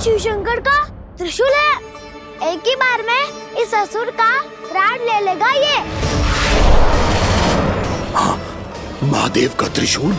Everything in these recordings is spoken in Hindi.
शिव शंकर का त्रिशूल है। एक ही बार में इस असुर का प्राण ले लेगा ये। हाँ, महादेव का त्रिशूल।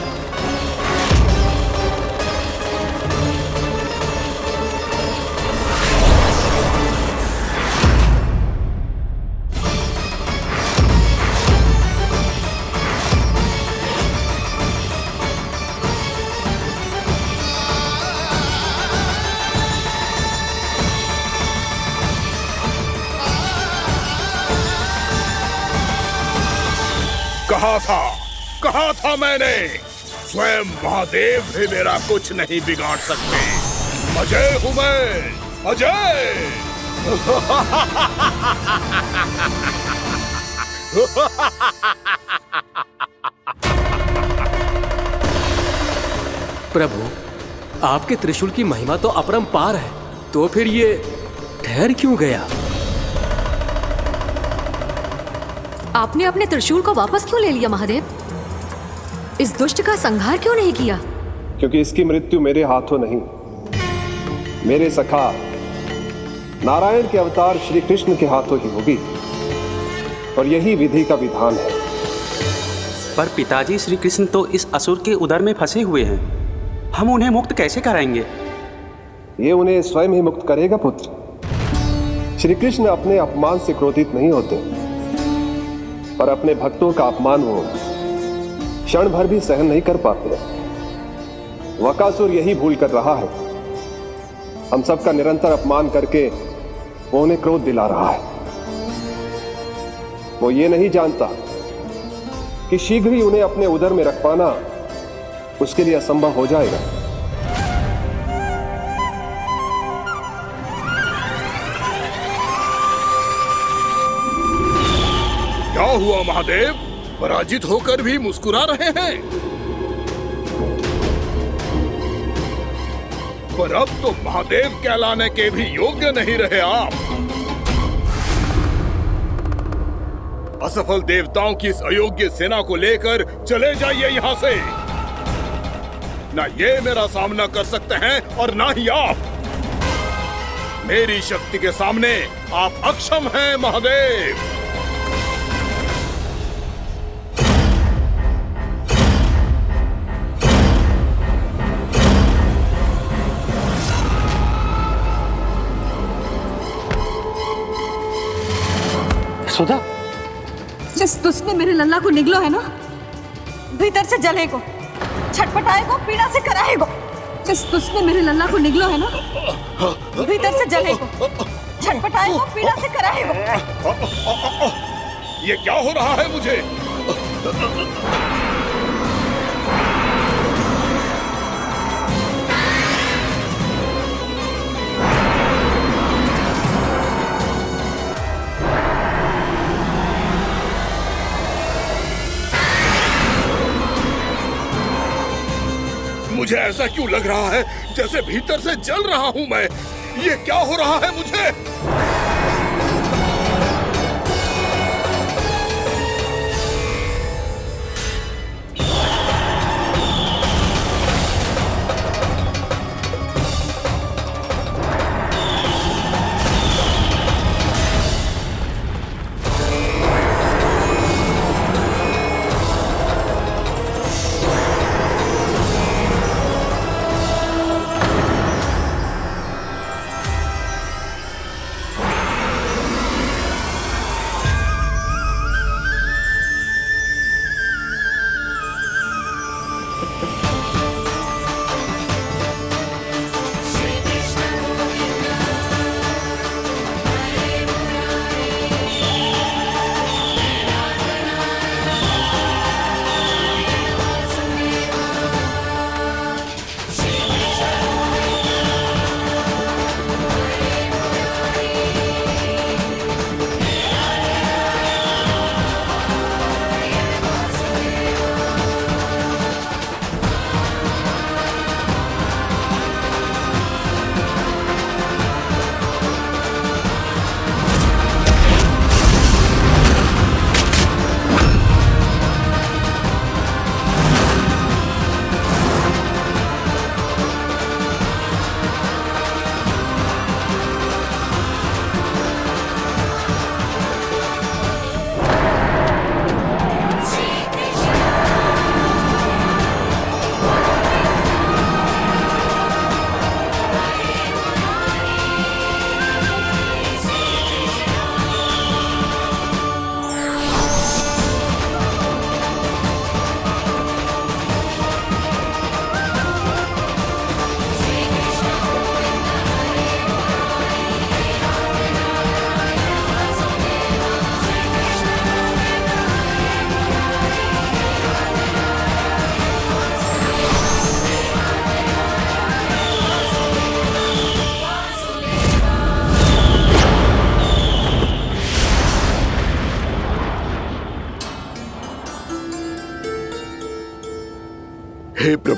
कहा था मैंने, स्वयं महादेव भी मेरा कुछ नहीं बिगाड़ सकते। अजय हूं मैं, अजय। प्रभु, आपके त्रिशूल की महिमा तो अपरंपार है, तो फिर ये ठहर क्यों गया? आपने अपने त्रिशूल को वापस क्यों ले लिया महादेव? इस दुष्ट का संहार क्यों नहीं किया? क्योंकि इसकी मृत्यु मेरे हाथों नहीं, मेरे सखा नारायण के अवतार श्री कृष्ण के हाथों ही होगी, और यही विधि का विधान है। पर पिताजी, श्री कृष्ण तो इस असुर के उदर में फंसे हुए हैं, हम उन्हें मुक्त कैसे कराएंगे? ये उन्हें स्वयं ही मुक्त करेगा पुत्र। श्री कृष्ण अपने अपमान से क्रोधित नहीं होते, पर अपने भक्तों का अपमान वो क्षण भर भी सहन नहीं कर पाते। वकासुर यही भूल कर रहा है, हम सबका निरंतर अपमान करके वो उन्हें क्रोध दिला रहा है। वो ये नहीं जानता कि शीघ्र ही उन्हें अपने उदर में रख पाना उसके लिए असंभव हो जाएगा। क्या हुआ महादेव, पराजित होकर भी मुस्कुरा रहे हैं? पर अब तो महादेव कहलाने के भी योग्य नहीं रहे आप। असफल देवताओं की इस अयोग्य सेना को लेकर चले जाइए यहाँ से। ना ये मेरा सामना कर सकते हैं और ना ही आप। मेरी शक्ति के सामने आप अक्षम हैं महादेव। सुधा, जिस दुष्ट ने मेरे लल्ला को निगलो है ना, भीतर से जलेगो, छटपटाएगो, पीड़ा से कराएगो। जिस दुष्ट ने मेरे लल्ला को निगलो है ना, भीतर से जलेगो, छटपटाएगो, पीड़ा से कराएगो। ये क्या हो रहा है मुझे? मुझे ऐसा क्यों लग रहा है जैसे भीतर से जल रहा हूं मैं? ये क्या हो रहा है मुझे?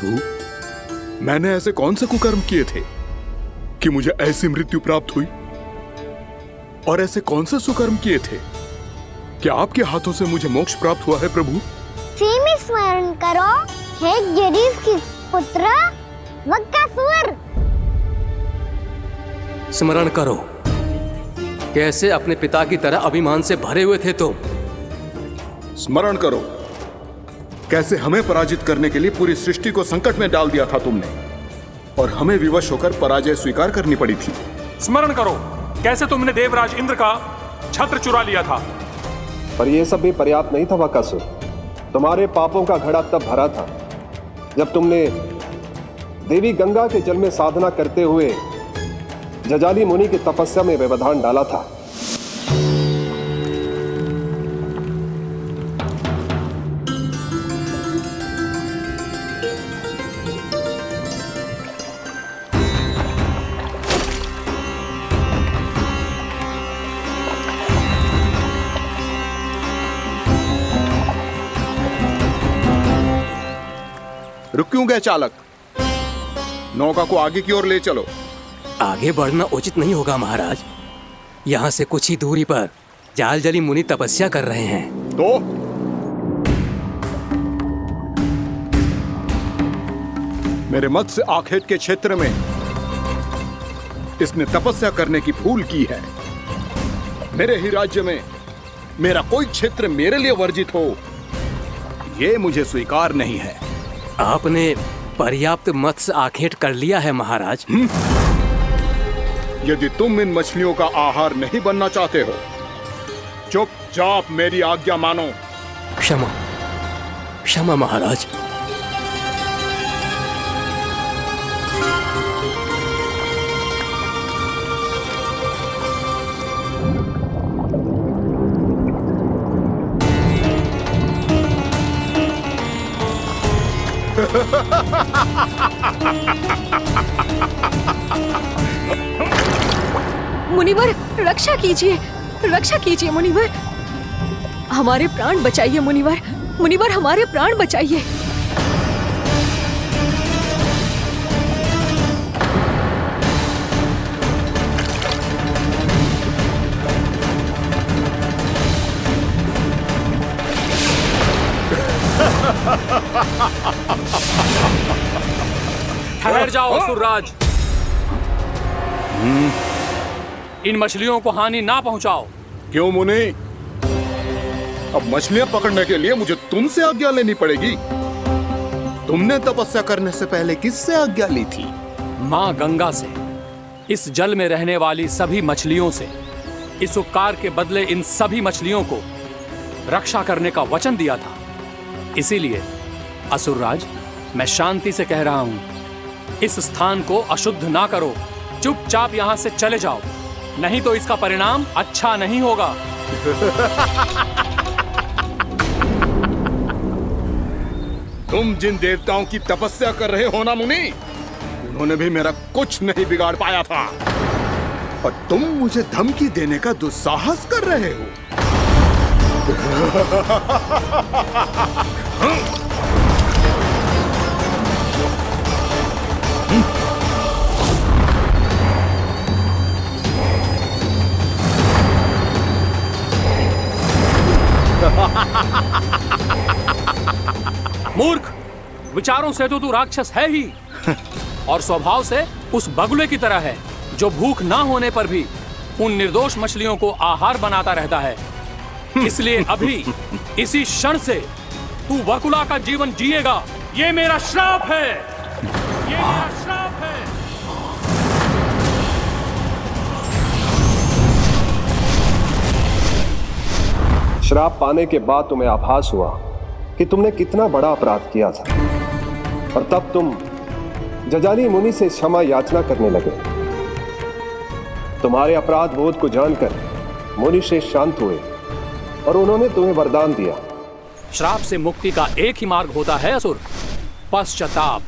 प्रभु, मैंने ऐसे कौन से कुकर्म किए थे कि मुझे ऐसी मृत्यु प्राप्त हुई? और ऐसे कौन से सुकर्म किए थे कि आपके हाथों से मुझे मोक्ष प्राप्त हुआ है प्रभु? में स्मरण करो, हे जरीस की पुत्र वक्कासुर। स्मरण करो, कैसे अपने पिता की तरह अभिमान से भरे हुए थे तुम। स्मरण करो, कैसे हमें पराजित करने के लिए पूरी सृष्टि को संकट में डाल दिया था तुमने, और हमें विवश होकर पराजय स्वीकार करनी पड़ी थी। स्मरण करो, कैसे तुमने देवराज इंद्र का छत्र चुरा लिया था। पर यह सब भी पर्याप्त नहीं था वक्कासुर। तुम्हारे पापों का घड़ा तब भरा था जब तुमने देवी गंगा के जल में साधना करते हुए जजाली मुनि की तपस्या में व्यवधान डाला था। रुक क्यों गए चालक? नौका को आगे की ओर ले चलो। आगे बढ़ना उचित नहीं होगा महाराज। यहाँ से कुछ ही दूरी पर जालजली मुनि तपस्या कर रहे हैं। तो मेरे मत्स्य आखेट के क्षेत्र में इसने तपस्या करने की भूल की है। मेरे ही राज्य में मेरा कोई क्षेत्र मेरे लिए वर्जित हो, यह मुझे स्वीकार नहीं है। आपने पर्याप्त मत्स्य आखेट कर लिया है महाराज। यदि तुम इन मछलियों का आहार नहीं बनना चाहते हो, चुपचाप मेरी आज्ञा मानो। क्षमा, क्षमा महाराज। मुनिवर, रक्षा कीजिए, रक्षा कीजिए मुनिवर। हमारे प्राण बचाइए मुनिवर, मुनिवर हमारे प्राण बचाइए। ठहर जाओ असुरराज, इन मछलियों को हानि ना पहुंचाओ। क्यों मुनि? अब मछलियां पकड़ने के लिए मुझे तुमसे आज्ञा लेनी पड़ेगी। तुमने तपस्या करने से पहले किससे आज्ञा ली थी? माँ गंगा से, इस जल में रहने वाली सभी मछलियों से। इस उपकार के बदले इन सभी मछलियों को रक्षा करने का वचन दिया था। इसीलिए असुरराज, मैं शांति से कह रहा हूं, इस स्थान को अशुद्ध ना करो। चुपचाप यहां से चले जाओ, नहीं तो इसका परिणाम अच्छा नहीं होगा। तुम जिन देवताओं की तपस्या कर रहे हो ना मुनि, उन्होंने भी मेरा कुछ नहीं बिगाड़ पाया था, और तुम मुझे धमकी देने का दुस्साहस कर रहे हो। मूर्ख, विचारों से तो तू राक्षस है ही, और स्वभाव से उस बगुले की तरह है जो भूख ना होने पर भी उन निर्दोष मछलियों को आहार बनाता रहता है। इसलिए अभी इसी क्षण से तू बगुला का जीवन जिएगा। ये मेरा श्राप है, ये मेरा श्राप है। श्राप पाने के बाद तुम्हें आभास हुआ कि तुमने कितना बड़ा अपराध किया था, और तब तुम जजाली मुनि से क्षमा याचना करने लगे। तुम्हारे अपराध बोध को जानकर मुनि श्रेष्ठ शांत हुए और उन्होंने तुम्हें वरदान दिया। श्राप से मुक्ति का एक ही मार्ग होता है असुर, पश्चाताप।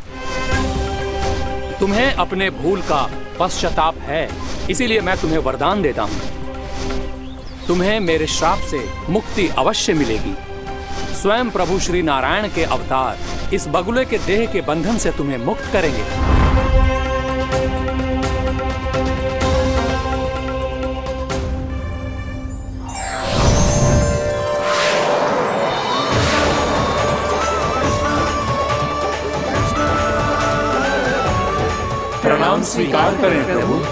तुम्हें अपने भूल का पश्चाताप है, इसीलिए मैं तुम्हें वरदान देता हूं। तुम्हें मेरे श्राप से मुक्ति अवश्य मिलेगी। स्वयं प्रभु श्री नारायण के अवतार इस बगुले के देह के बंधन से तुम्हें मुक्त करेंगे। प्रणाम स्वीकार करें प्रभु।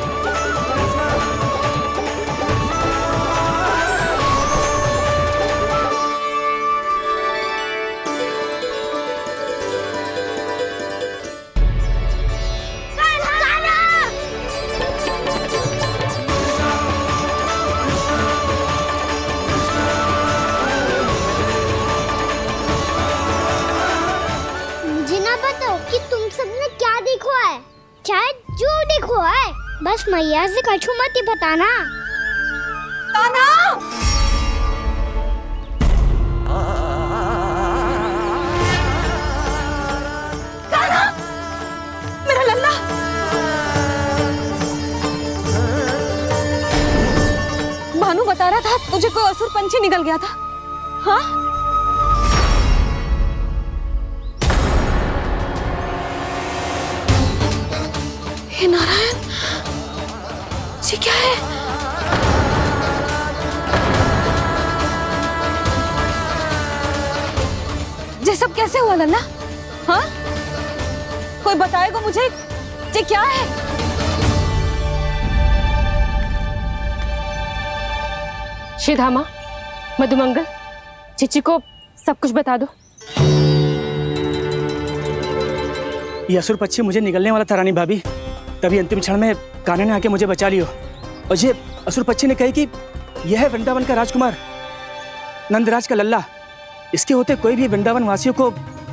मुझे ना बताओ कि तुम सबने क्या देखा है, शायद जो देखो है, बस मैया से कछु मत ही बताना। कान्हा! कान्हा! मेरा लल्ला! भानु बता रहा था तुझे कोई असुर पंछी निकल गया था। हाँ? हे नारायण, ये क्या है? ये सब कैसे हुआ लल्ला? हाँ? कोई बताएगा मुझे ये क्या है? श्रीधामा, मधुमंगल, चिची को सब कुछ बता दो। ये असुर पक्षी मुझे निकलने वाला था रानी भाभी, तभी अंतिम क्षण में कान्हा ने आके मुझे बचा लियो। और ये असुर पक्षी ने कही कि यह है वृंदावन का राजकुमार, नंदराज का लल्ला। इसके होते कोई भी वृंदावन वासियों को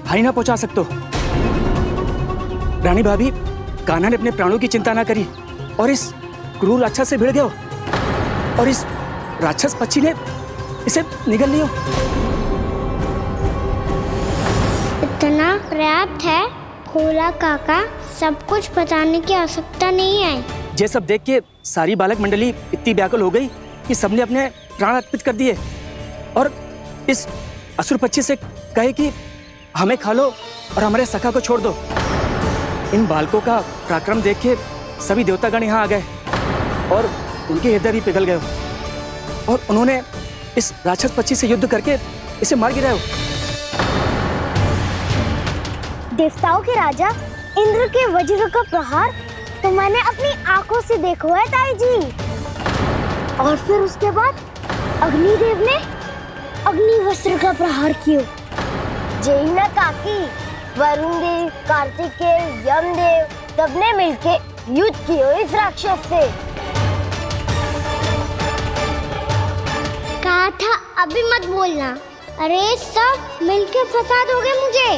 हानि ना पहुंचा सकते। रानी भाभी, कान्हा ने अपने प्राणों की चिंता ना करी और इस क्रूर राक्षस से भिड़ गयो और इस राक्षस पक्षी ने इसे निगल लियो। इतना पर्याप्त है भोला काका, सब कुछ बताने की आवश्यकता नहीं है। ये सब देख के सारी बालक मंडली इतनी व्याकुल हो गई कि सबने अपने प्राण अर्पित कर दिए और इस असुर पक्षी से कहे कि हमें खा लो और हमारे सखा को छोड़ दो। इन बालकों का पराक्रम देख के सभी देवतागण यहाँ आ गए और उनके हृदय भी पिघल गए और उन्होंने इस राक्षस पक्षी से युद्ध करके इसे मार गिराया। देवताओं के राजा इंद्र के वज्र का प्रहार तो मैंने अपनी आंखों से देखा है ताई जी। और फिर उसके बाद अग्निदेव ने अग्निवस्त्र का प्रहार किया। जय ना काकी, वरुण देव, कार्तिकेय, यमदेव सबने मिलके युद्ध किया इस राक्षस से। कहा था अभी मत बोलना। अरे सब मिलके फंसा दोगे मुझे।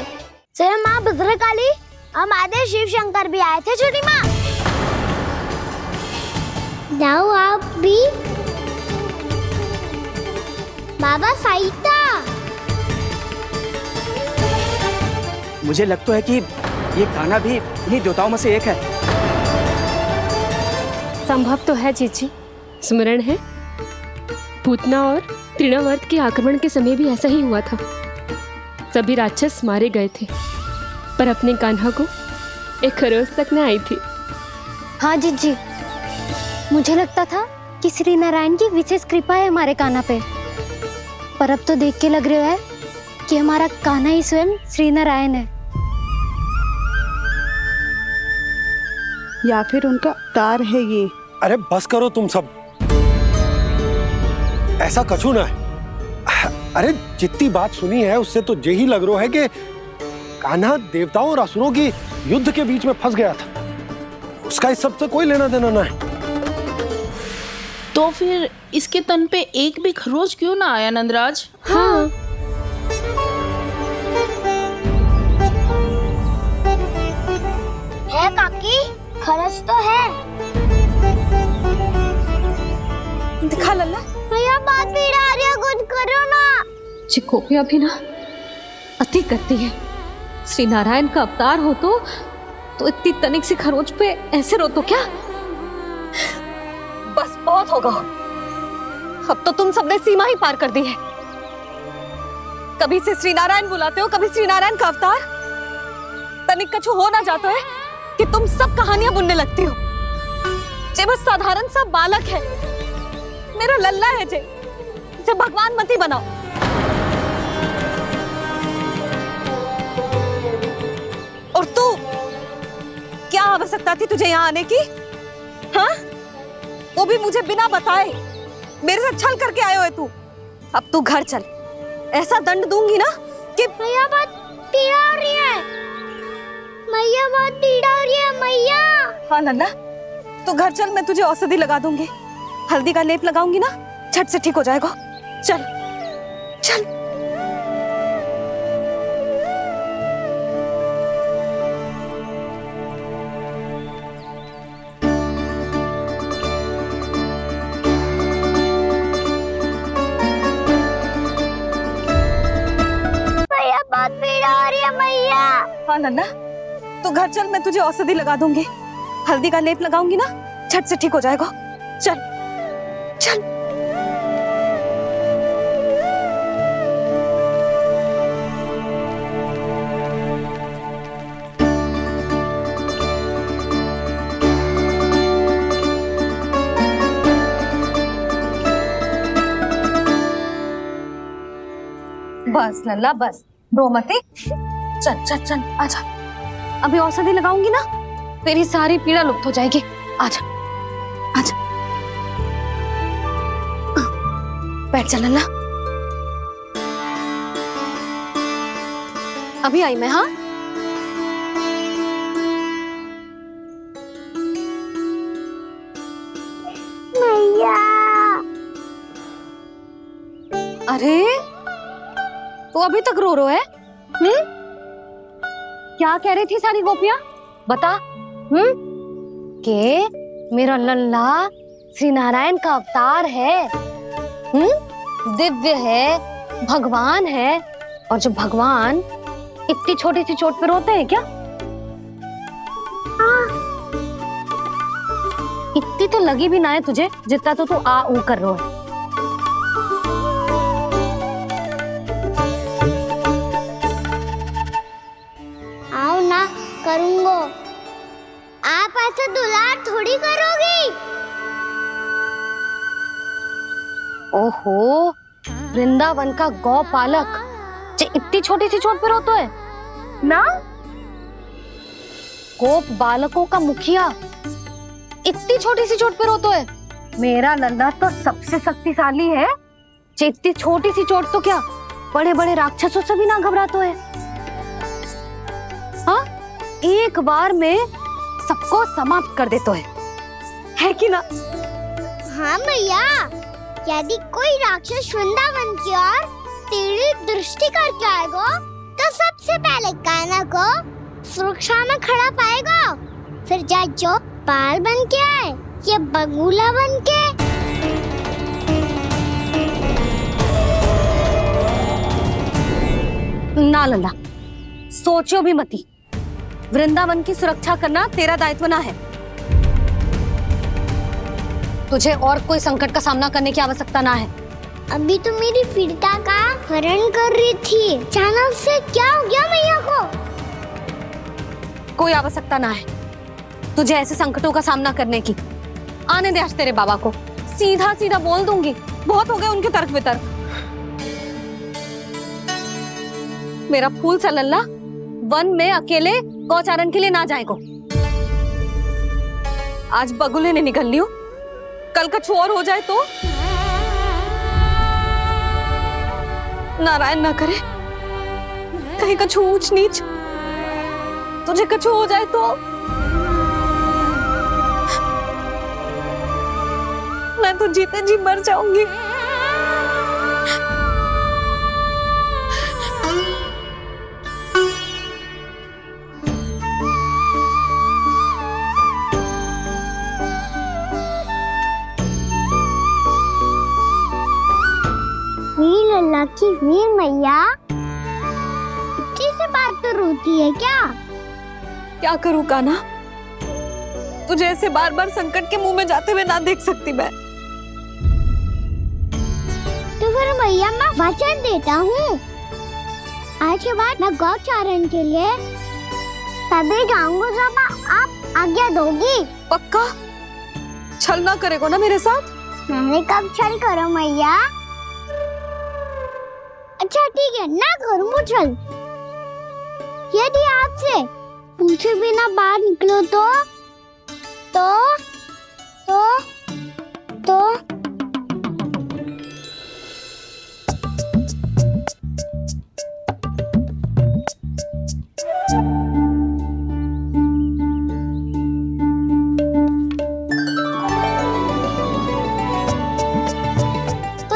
जय माँ भद्रकाली, हमारे शिव शंकर भी आए थे छोटी माँ। जाओ आप भी। बाबा साईता, मुझे लगता है कि ये कान्हा भी इन्हीं देवताओं में से एक है। संभव तो है चीची, स्मरण है पूतना और तृणावर्त के आक्रमण के समय भी ऐसा ही हुआ था। सभी राक्षस मारे गए थे पर अपने कान्हा को एक खरोच तक न आई थी। हाँ जीजी, मुझे लगता था कि श्री नारायण की विशेष कृपा है हमारे कान्हा पे, पर अब तो देख के लग रहा है कि हमारा कान्हा ही स्वयं श्री नारायण है। या फिर उनका अवतार है ये। अरे बस करो तुम सब, ऐसा कछु ना है। अरे जितनी बात सुनी है उससे तो यही लग रहा है कि कान्हा देवताओं और असुरों की युद्ध के बीच में फंस गया था। उसका इस सब से कोई लेना देना ना है। तो फिर इसके तन पे एक भी खरोच क्यों ना आया नंदराज? हाँ, है काकी, खरच तो है। दिखा लल्ला। भैया बात पीड़ा आ रही है, कुछ करो ना। चिकोपिया भी ना अति करती है। श्री नारायण का अवतार हो तो इतनी तनिक सी खरोच पे ऐसे रो तो क्या? बस बहुत होगा। अब तो तुम सबने सीमा ही पार कर दी है। कभी से श्री नारायण बुलाते हो, कभी श्री नारायण का अवतार। तनिक कछु हो ना जाता है कि तुम सब कहानियां बुनने लगती हो। जे बस साधारण सा बालक है, मेरा लल्ला है जे, इसे भगवान मती बनाओ। और तू, क्या आवश्यकता थी तुझे यहाँ आने की? हाँ, वो भी मुझे बिना बताए। मेरे से छल करके आयो है तू। अब तू घर चल, ऐसा दंड दूंगी ना कि मैया बहुत पीड़ा हो रही है, मैया बहुत पीड़ा हो रही है मैया। हाँ लल्ला, तू घर चल, मैं तुझे औषधि लगा दूंगी। हल्दी का लेप लगाऊंगी ना, झट से ठीक हो जाएगा। चल चल। मैया बहुत पीड़ा हो रही है मैया। हाँ लल्ला, तू घर चल, मैं तुझे औषधि लगा दूंगी। हल्दी का लेप लगाऊंगी ना, झट से ठीक हो जाएगा। चल चल। बस लल्ला बस, रो मत। चल चल चल, आजा। अभी औषधि लगाऊंगी ना, तेरी सारी पीड़ा लुप्त हो जाएगी। आजा आजा, बैठ जा लल्ला। अभी आई मैं। हाँ, मैया। अरे तो अभी तक रो रो है? क्या कह रही थी सारी गोपियां? बता। के मेरा लल्ला श्री नारायण का अवतार है, दिव्य है, भगवान है। और जो भगवान इतनी छोटी सी चोट पे रोते हैं क्या? इतनी तो लगी भी ना है तुझे, जितना तो तू आ ऊ कर रो है। आओ ना, करूंगो। आप ऐसा दुलार थोड़ी करोगी। ओहो, वृंदावन का गौपालक जे इतनी छोटी सी चोट पे रोता है ना? गोप बालकों का मुखिया इतनी छोटी सी चोट पे रोता है? मेरा लल्ला तो सबसे शक्तिशाली है। जे इतनी छोटी सी चोट तो क्या, बड़े बड़े राक्षसों से भी ना घबराता है। हाँ, एक बार में सबको समाप्त कर देता है कि ना? हाँ मैया, यदि कोई राक्षस वृंदावन की ओर तेरी दृष्टि करके आएगा, तो सबसे पहले कान्हा को सुरक्षा में खड़ा पाएगा। फिर चाहे जो बाल बन के आए या बगुला बन के। ना लल्ला, सोचो भी मती। वृंदावन की सुरक्षा करना तेरा दायित्व ना है। तुझे और कोई संकट का सामना करने की आवश्यकता ना है। अभी तो मेरी पीड़िता का हरण कर रही थी, अचानक से क्या हो गया मैया को? कोई आवश्यकता ना है तुझे ऐसे संकटों का सामना करने की। आने दे आज तेरे बाबा को, सीधा सीधा बोल दूंगी। बहुत हो गए उनके तर्क वितर्क। मेरा फूल सा लल्ला वन में अकेले गौचारण के लिए ना जाएगो। आज बगुले ने निकल लियो, कल कछु और हो जाए तो? नारायण ना करे, कहीं कछु ऊंच नीच तुझे कछु हो जाए तो? मैं तो जीते जी मर जाऊंगी। वीर लल्ला की वीर मैया इतनी सी बात तो रोती है क्या? क्या करूं कान्हा, तुझे ऐसे बार बार संकट के मुंह में जाते हुए ना देख सकती मैं। तो फिर मैया मैं वचन देता हूँ, आज के बाद मैं गौचारण के लिए तभी गाऊंगा जब आप आज्ञा दोगी। पक्का छल ना करेगा ना मेरे साथ? मैंने कब छल करो मैया? अच्छा ठीक है, ना करूँ छल। यदि आपसे पूछे बिना बाहर निकलो तो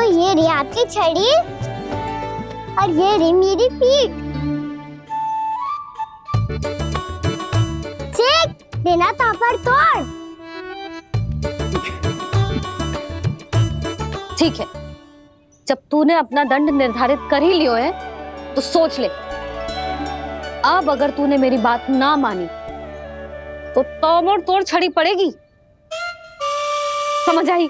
ये रही आपकी छड़ी और ये रही मेरी पीठ। ठीक देना तापर तोड़। ठीक है, जब तूने अपना दंड निर्धारित कर ही लियो है तो सोच ले, अब अगर तूने मेरी बात ना मानी तो तोड़ तोड़ छड़ी पड़ेगी। समझ आई?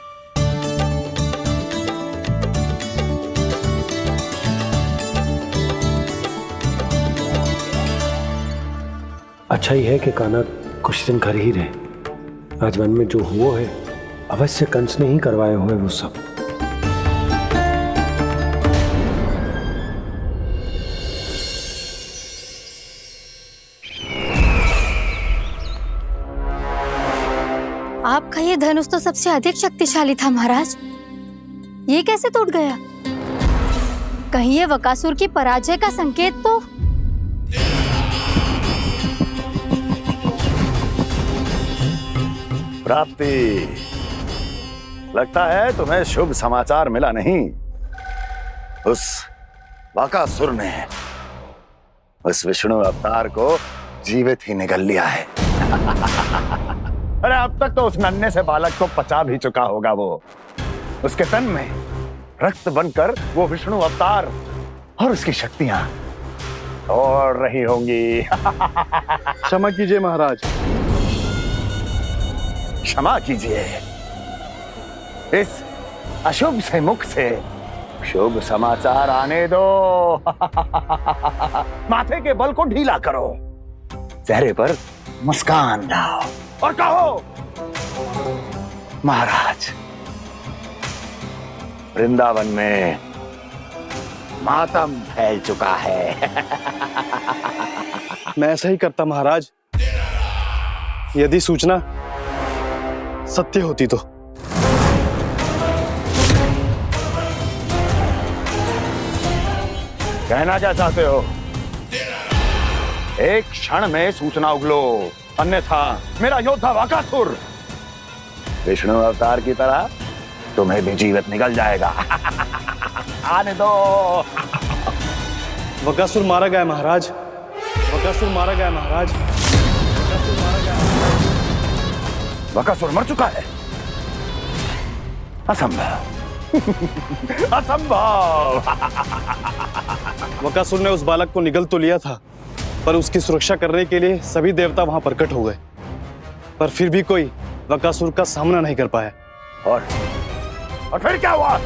अच्छा ही है कि कान्हा कुछ दिन घर ही रहे। आज वन में जो हुआ है अवश्य कंस ने ही करवाए हुए वो सब। आपका ये धनुष तो सबसे अधिक शक्तिशाली था महाराज, ये कैसे टूट गया? कहीं ये बकासुर की पराजय का संकेत तो? प्राप्ति, लगता है तुम्हें शुभ समाचार मिला नहीं। उस बकासुर ने उस विष्णु अवतार को जीवित ही निगल लिया है। अरे अब तक तो उस नन्हे से बालक को पचा भी चुका होगा वो। उसके तन में रक्त बनकर वो विष्णु अवतार और उसकी शक्तियां दौड़ रही होंगी। क्षमा कीजिए महाराज। क्षमा कीजिए, इस अशुभ से मुख से शुभ समाचार आने दो। माथे के बल को ढीला करो, चेहरे पर मुस्कान लाओ और कहो, महाराज वृंदावन में मातम फैल चुका है। मैं ऐसा ही करता महाराज, यदि सूचना सत्य होती तो। कहना क्या चाहते हो? एक क्षण में सूचना उगलो, अन्यथा मेरा योद्धा बकासुर विष्णु अवतार की तरह तुम्हें भी जीवित निकल जाएगा। आने दो। बकासुर मारा गया महाराज, बकासुर मारा गया महाराज, बकासुर मारा गया। बकासुर मर चुका है? असंभव। असंभव। बकासुर ने उस बालक को निगल तो लिया था, पर उसकी सुरक्षा करने के लिए सभी देवता वहां प्रकट हो गए, पर फिर भी कोई बकासुर का सामना नहीं कर पाया। और फिर क्या हुआ?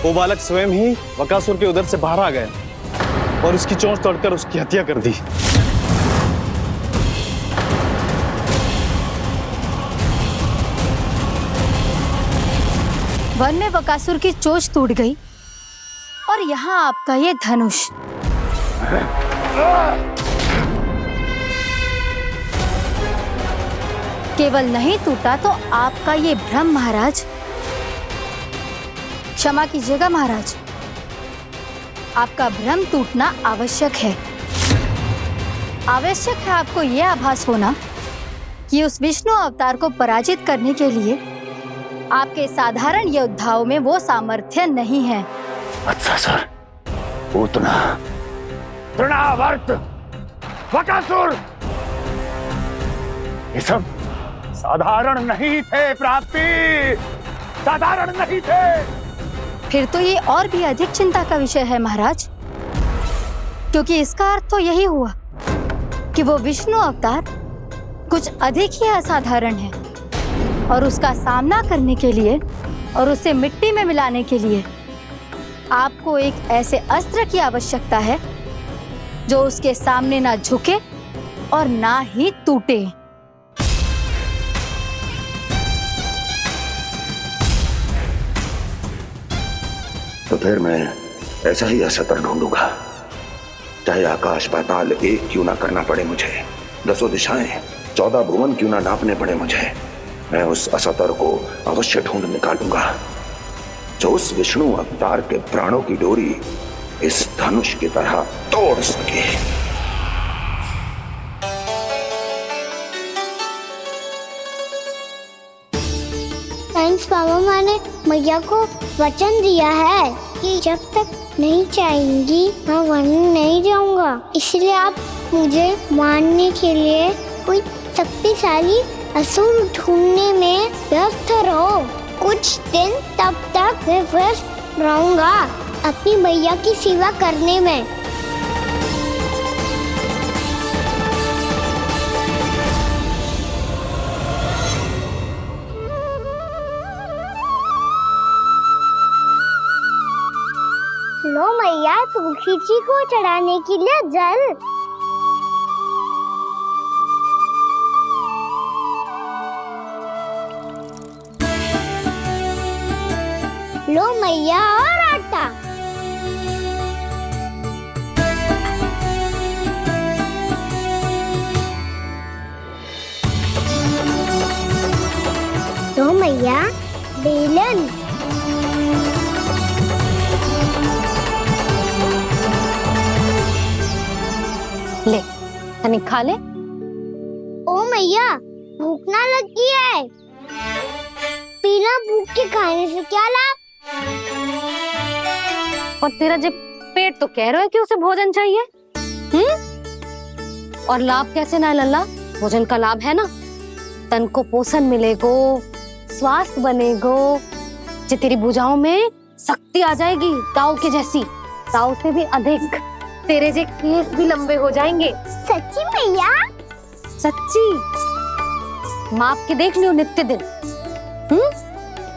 वो बालक स्वयं ही बकासुर के उदर से बाहर आ गया और उसकी चोंच तोड़कर उसकी हत्या कर दी। वन में बकासुर की चोंच टूट गई और यहाँ आपका ये धनुष। केवल नहीं टूटा तो आपका ये भ्रम महाराज। क्षमा कीजिएगा महाराज, आपका भ्रम टूटना आवश्यक है। आवश्यक है आपको यह आभास होना कि उस विष्णु अवतार को पराजित करने के लिए आपके साधारण योद्धाओं में वो सामर्थ्य नहीं है। अच्छा सर, पूतना, तृणावर्त, बकासुर, ये सब साधारण नहीं थे प्राप्ति, साधारण नहीं थे। फिर तो ये और भी अधिक चिंता का विषय है महाराज, क्योंकि इसका अर्थ तो यही हुआ कि वो विष्णु अवतार कुछ अधिक ही असाधारण है और उसका सामना करने के लिए और उसे मिट्टी में मिलाने के लिए आपको एक ऐसे अस्त्र की आवश्यकता है जो उसके सामने ना झुके और ना ही टूटे। तो फिर मैं ऐसा ही असतर ढूंढूंगा, चाहे आकाश पाताल एक क्यों ना करना पड़े मुझे, 10 दिशाएं 14 भुवन क्यों ना नापने पड़े मुझे, मैं उस असतर को अवश्य ढूंढ निकालूंगा जो उस विष्णु अवतार के प्राणों की डोरी इस धनुष की तरह तोड़ सके। थैंक्स पापा, मैंने मैया को वचन दिया है कि जब तक नहीं चाहेंगी मैं वन नहीं जाऊंगा। इसलिए आप मुझे मारने के लिए कोई शक्तिशाली असुर ढूंढने में व्यस्त रहो। कुछ दिन तब तक मैं व्यस्त रहूंगा अपनी मैया की सेवा करने में। लो मैया, तुलसी जी को चढ़ाने के लिए जल। लो मैया, और आटा। लो मैया, बेलन। ले तनिक खा ले। ओ मैया, भूख ना लगी है। बिना भूख के खाने से क्या लाभ? और तेरा जब पेट तो कह रहा है कि उसे भोजन चाहिए, और लाभ कैसे ना लल्ला? भोजन का लाभ है ना, तन को पोषण मिलेगो, स्वास्थ्य बनेगो, जे तेरी भुजाओं में शक्ति आ जाएगी ताऊ के जैसी, ताऊ से भी अधिक। तेरे जे केस भी लंबे हो जाएंगे। सच्ची मैया? सच्ची। माप के देख लियो नित्य दिन।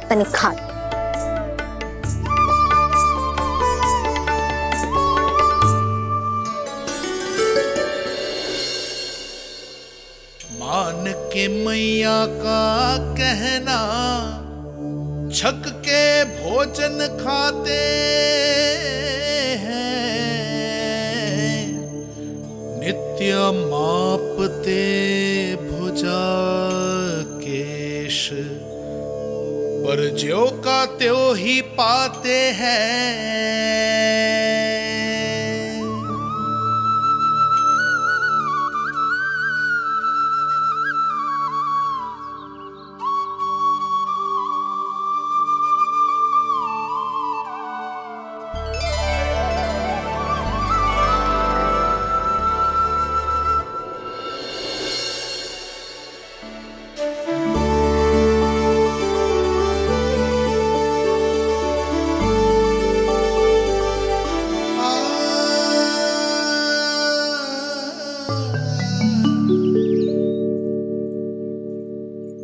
तनिक खा। मान के मैया का कहना, छक के भोजन खाते हैं, नित्य मापते भुजा केश, पर ज्यों का त्यों ही पाते हैं।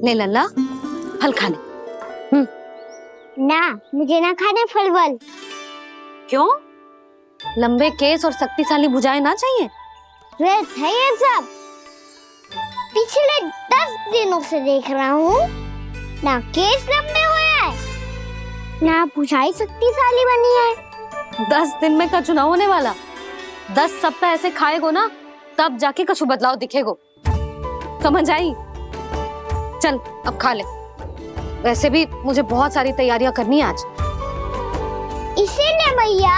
ले लल्ला, फल खा ले। ना, मुझे ना खाने फल वल। क्यों? लंबे केस और शक्तिशाली भुजाएं ना चाहिए? व्यर्थ है ये सब। पिछले 10 दिनों से देख रहा हूँ, ना केस लंबे हुए हैं, ना भुजाएं शक्तिशाली बनी है। 10 दिन में का चुनाव होने वाला। 10 सप्ताह ऐसे खाएगो ना, तब जाके कछु बदलाव दिखेगो। समझ आई? चल अब खा ले। वैसे भी मुझे बहुत सारी तैयारियां करनी है आज। इसीलिए भैया,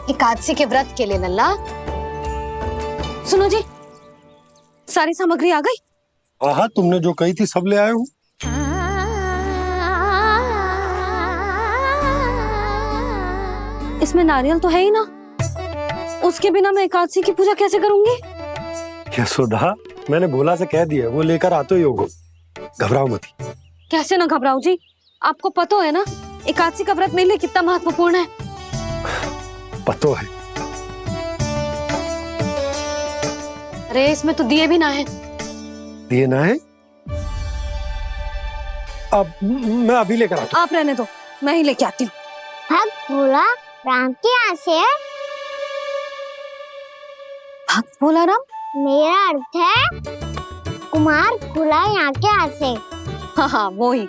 एकादशी के व्रत के लिए लल्ला। सुनो जी, सारी सामग्री आ गई? हाँ, तुमने जो कही थी सब ले आए हूँ। इसमें नारियल तो है ही ना, उसके बिना मैं एकादशी की पूजा कैसे करूंगी? यशोदा, मैंने भोला से कह दिया, वो लेकर आते ही होगा, घबराओ मत। कैसे ना घबराओ जी, आपको पता है ना एकादशी का व्रत मेरे लिए कितना महत्वपूर्ण है। पतो है। अरे इसमें तो दिए भी ना है। दिए ना है? अब मैं अभी लेकर आता हूँ। आप रहने दो, मैं ही लेके आती हूँ। भक्त भोला राम के यहाँ से है। भक्त भोला राम? मेरा अर्थ है कुमार खुला यहाँ के हाथ से। हाँ हाँ वो ही।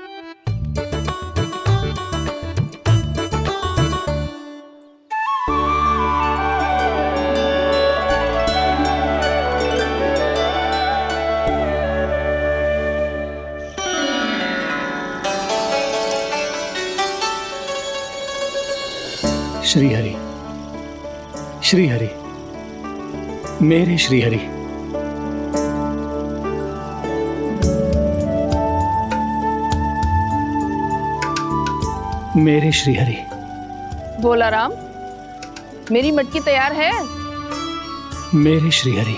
श्री हरि, श्री हरि, मेरे श्री हरि। मेरे श्री हरि। भोला राम, मेरी मटकी तैयार है। मेरे श्री हरि।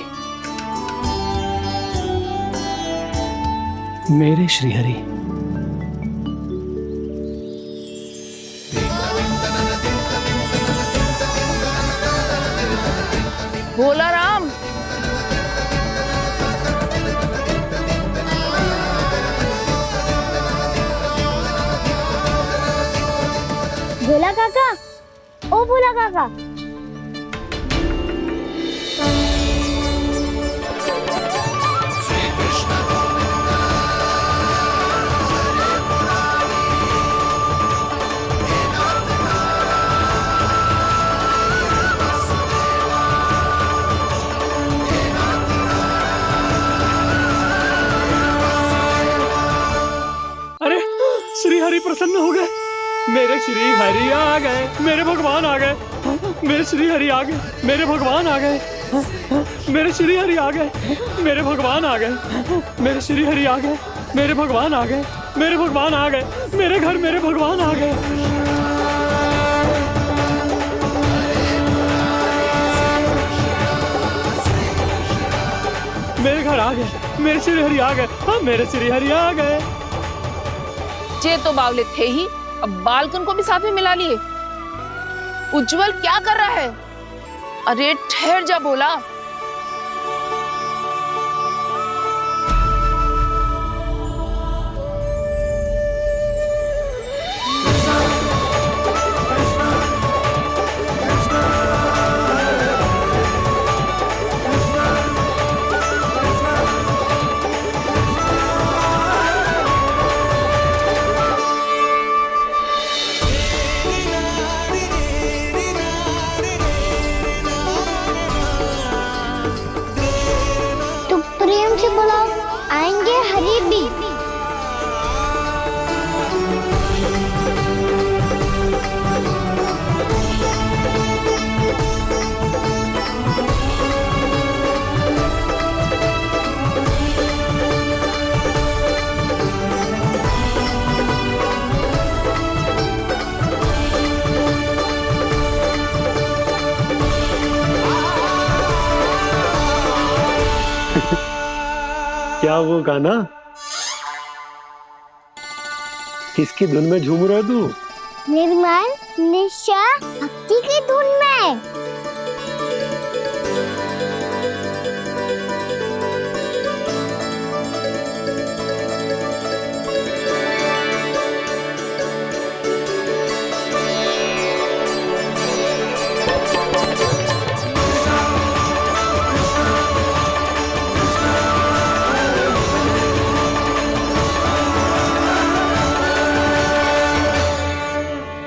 मेरे श्री हरि। भोला राम, भोला काका, ओ भोला काका। अरे श्री हरि प्रसन्न हो गए। मेरे श्री हरि आ गए, मेरे भगवान आ गए। मेरे श्री हरि आ गए, मेरे भगवान आ गए। मेरे श्री हरि आ गए, मेरे भगवान आ गए। मेरे श्री हरि आ गए, मेरे भगवान आ गए। मेरे भगवान आ गए, मेरे घर मेरे भगवान आ गए। मेरे घर आ गए, मेरे श्री हरि आ गए। हाँ मेरे श्री हरि आ गए। ये तो बावले थे ही, अब बालकन को भी साथ में मिला लिए। उज्जवल क्या कर रहा है? अरे ठहर जा भोला। प्रेम से बुलाओ, आएंगे हरि भी। क्या वो गाना? किसकी धुन में झूम रहा है तू? निर्मल निशा भक्ति की धुन में।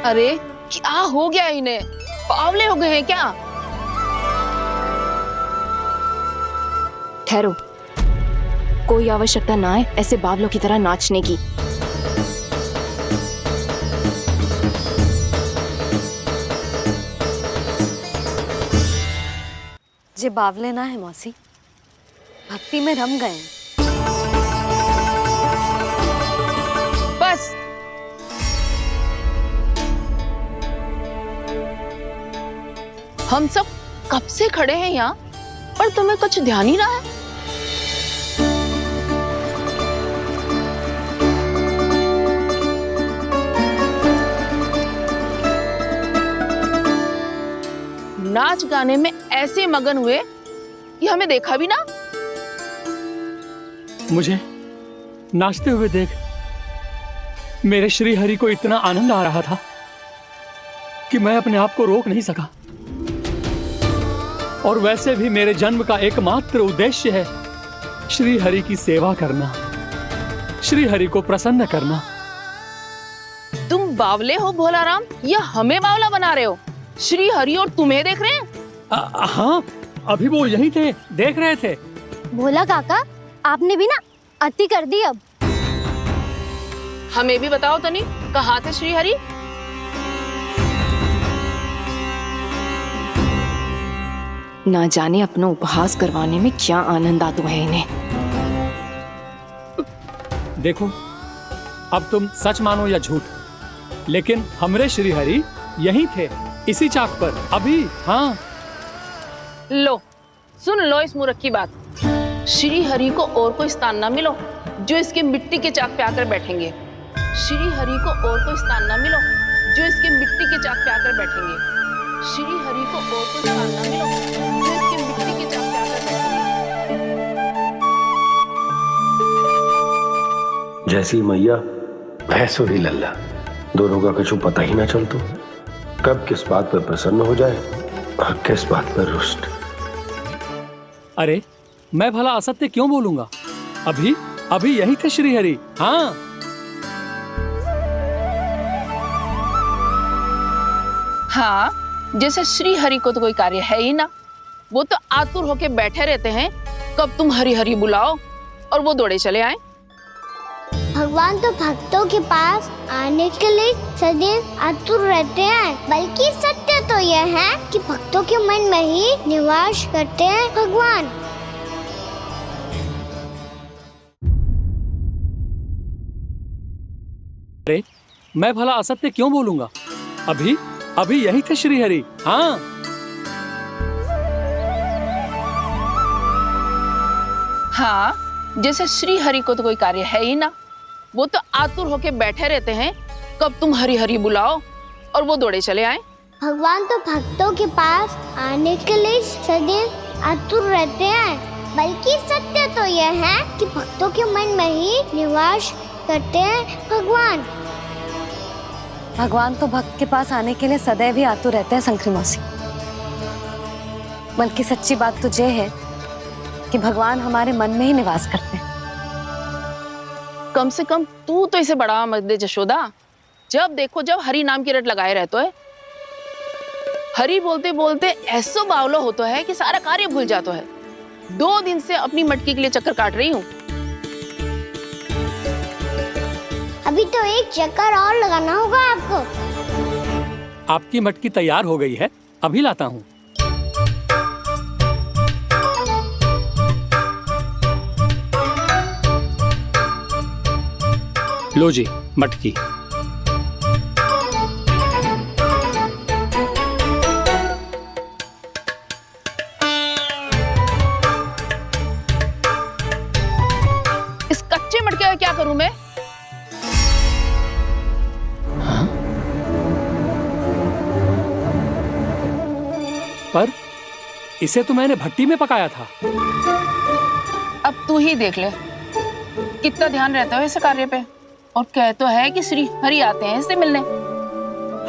अरे क्या हो गया इन्हें? बावले हो गए हैं क्या? ठहरो, कोई आवश्यकता ना है ऐसे बावलों की तरह नाचने की। जे बावले ना है मौसी, भक्ति में रम गए। बस हम सब कब से खड़े हैं यहाँ, पर तुम्हें कुछ ध्यान ही रहा है। नाच गाने में ऐसे मगन हुए कि हमें देखा भी ना। मुझे नाचते हुए देख मेरे श्री हरि को इतना आनंद आ रहा था कि मैं अपने आप को रोक नहीं सका। और वैसे भी मेरे जन्म का एकमात्र उद्देश्य है श्री हरि की सेवा करना, श्री हरि को प्रसन्न करना। तुम बावले हो भोलाराम या हमें बावला बना रहे हो? श्री हरि और तुम्हें देख रहे हैं? हाँ, अभी वो यहीं थे, देख रहे थे। भोला काका, आपने भी ना अति कर दी अब। हमें भी बताओ तनी, कहाँ थे श्री हरि? ना जाने अपना उपहास करवाने में क्या आनंद आता है इन्हें। देखो, अब तुम सच मानो या झूठ, लेकिन हमरे श्री हरि यहीं थे, इसी चाक पर अभी। हाँ, लो सुन लो इस मूर्ख की बात। श्री हरि को और कोई स्थान ना मिलो जो इसके मिट्टी के चाक पे आकर बैठेंगे। श्री हरि को और कोई स्थान ना मिलो जो इसके मिट्टी के चाक पे आकर बैठेंगे। श्री हरि को और कोई स्थान ना मिलो जो इसके मिट्टी के चाक पे आकर बैठेंगे। जैसी मैया भैंसो ही लल्ला, दोनों का कुछ पता ही ना चलतो, कब किस बात पर प्रसन्न हो जाए और किस बात पर रुष्ट। अरे मैं भला असत्य क्यों बोलूंगा? अभी यही थे श्री हरि। हाँ, हाँ, जैसे श्री हरि को तो कोई कार्य है ही ना, वो तो आतुर होके बैठे रहते हैं कब तुम हरि हरि बुलाओ और वो दौड़े चले आए। भगवान तो भक्तों के पास आने के लिए सदैव आतुर रहते हैं, बल्कि सत्य तो यह है कि भक्तों के मन में ही निवास करते हैं भगवान। अरे मैं भला असत्य क्यों बोलूंगा? अभी यही थे श्री हरि। हाँ, हाँ, जैसे श्री हरि को तो कोई कार्य है ही ना, वो तो आतुर होके बैठे रहते हैं कब तुम हरि हरि बुलाओ और वो दौड़े चले आए। भगवान तो भक्तों के पास आने के लिए सदैव आतुर रहते हैं, बल्कि सत्य तो यह है कि भक्तों के मन में ही निवास करते हैं भगवान। भगवान तो भक्त के पास आने के लिए सदैव ही आतुर रहते हैं शंकरी मौसी। बल्कि सच्ची बात तो ये है कि भगवान हमारे मन में ही निवास करते हैं। कम से कम तू तो इसे बढ़ावा मत दे जशोदा। जब देखो जब हरि नाम की रट लगाए रहते है। हरि बोलते बोलते ऐसो बावलो होता है कि सारा कार्य भूल जाता है। 2 दिन से अपनी मटकी के लिए चक्कर काट रही हूँ। अभी तो एक चक्कर और लगाना होगा आपको। आपकी मटकी तैयार हो गई है, अभी लाता हूँ। लो जी मटकी। इस कच्चे मटके का क्या करूं मैं? पर इसे तो मैंने भट्टी में पकाया था। अब तू ही देख ले कितना ध्यान रहता है इस कार्य पे। और कह तो है कि श्री हरि आते हैं इससे मिलने।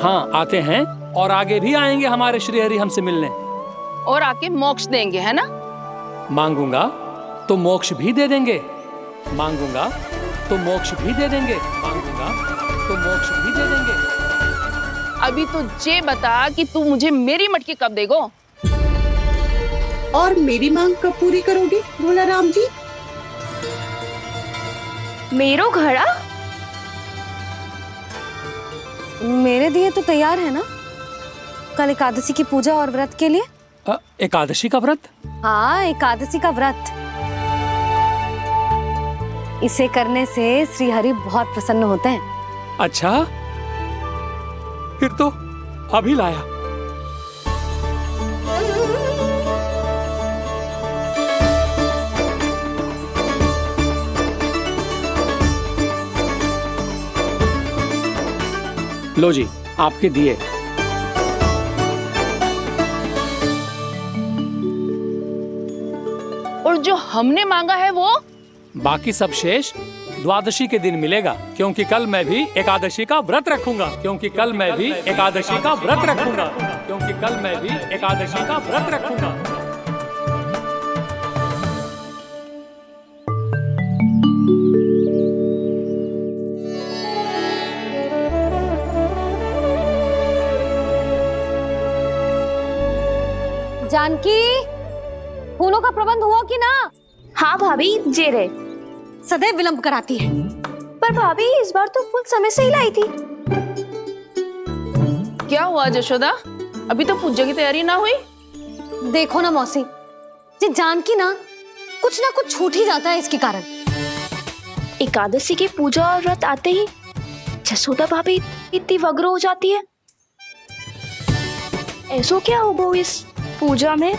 हाँ आते हैं और आगे भी आएंगे हमारे श्री हरि हमसे मिलने। और आके मोक्ष देंगे, है ना? मांगूंगा तो मोक्ष भी दे देंगे, मांगूंगा तो मोक्ष भी दे देंगे, मांगूंगा तो मोक्ष भी दे देंगे। अभी तो ये बता कि तू मुझे मेरी मटकी कब देगो? और मेरी मांग कब पूरी करोगी भोलाराम जी? मेरो घड़ा मेरे दिए तो तैयार है ना? कल एकादशी की पूजा और व्रत के लिए। एकादशी का व्रत? हाँ, एकादशी का व्रत। इसे करने से श्री हरि बहुत प्रसन्न होते हैं। अच्छा, फिर तो अभी लाया। लो जी आपके दिए। और जो हमने मांगा है वो? बाकी सब शेष द्वादशी के दिन मिलेगा, क्योंकि कल मैं भी एकादशी का व्रत रखूंगा, क्योंकि कल मैं भी एकादशी का व्रत रखूंगा, क्योंकि कल मैं भी एकादशी का व्रत रखूंगा। जानकी, फूलों का प्रबंध हुआ कि ना? हाँ भाभी, जे रहे। सदैव विलंब कराती है। पर भाभी इस बार तो फूल समय से ही लाई थी। क्या हुआ जशोदा, अभी तो पूजा की तैयारी ना हुई? देखो ना मौसी, ये जानकी ना कुछ छूट ही जाता है इसके कारण। एकादशी की पूजा और व्रत आते ही जसोदा भाभी इतनी वग्र हो जाती है। ऐसो क्या हो गो इस पूजा में?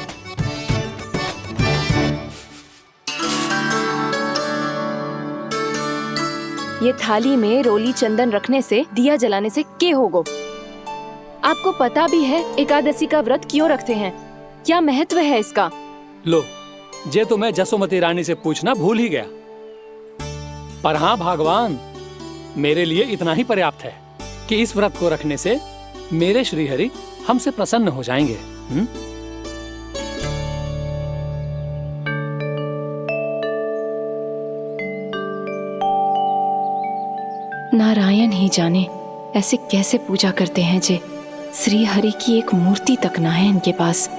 ये थाली में रोली चंदन रखने से, दिया जलाने से के होगो? आपको पता भी है एकादशी का व्रत क्यों रखते हैं? क्या महत्व है इसका? लो, जे तो मैं जसोमती रानी से पूछना भूल ही गया। पर हाँ भगवान, मेरे लिए इतना ही पर्याप्त है कि इस व्रत को रखने से मेरे श्रीहरि हमसे प्रसन्न हो जाएंगे। नारायण ही जाने ऐसे कैसे पूजा करते हैं जे श्री हरि की एक मूर्ति तक ना है इनके पास।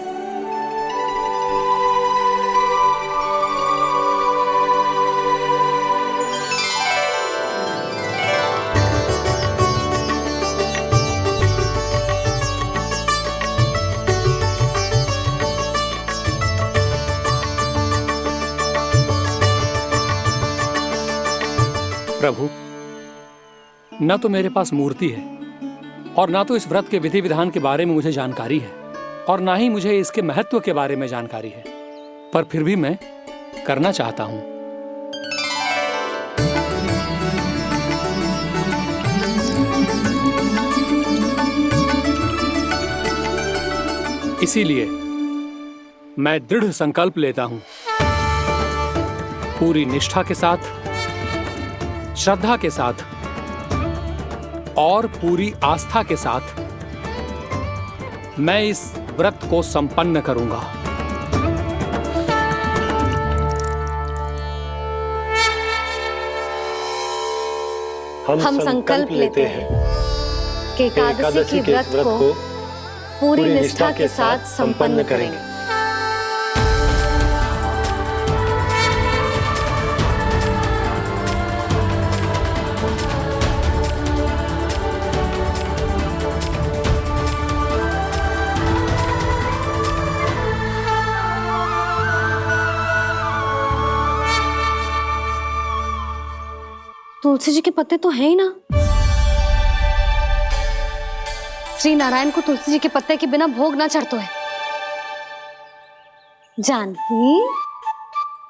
प्रभु, न तो मेरे पास मूर्ति है और ना तो इस व्रत के विधि विधान के बारे में मुझे जानकारी है और ना ही मुझे इसके महत्व के बारे में जानकारी है, पर फिर भी मैं करना चाहता हूं। इसीलिए मैं दृढ़ संकल्प लेता हूं, पूरी निष्ठा के साथ, श्रद्धा के साथ और पूरी आस्था के साथ मैं इस व्रत को संपन्न करूंगा। हम संकल्प लेते हैं कि एकादशी के व्रत को पूरी निष्ठा के साथ संपन्न करेंगे। तुलसी जी के पत्ते तो हैं ही ना। श्री नारायण को तुलसी जी के पत्ते के बिना भोग ना चढ़तो है। जानकी,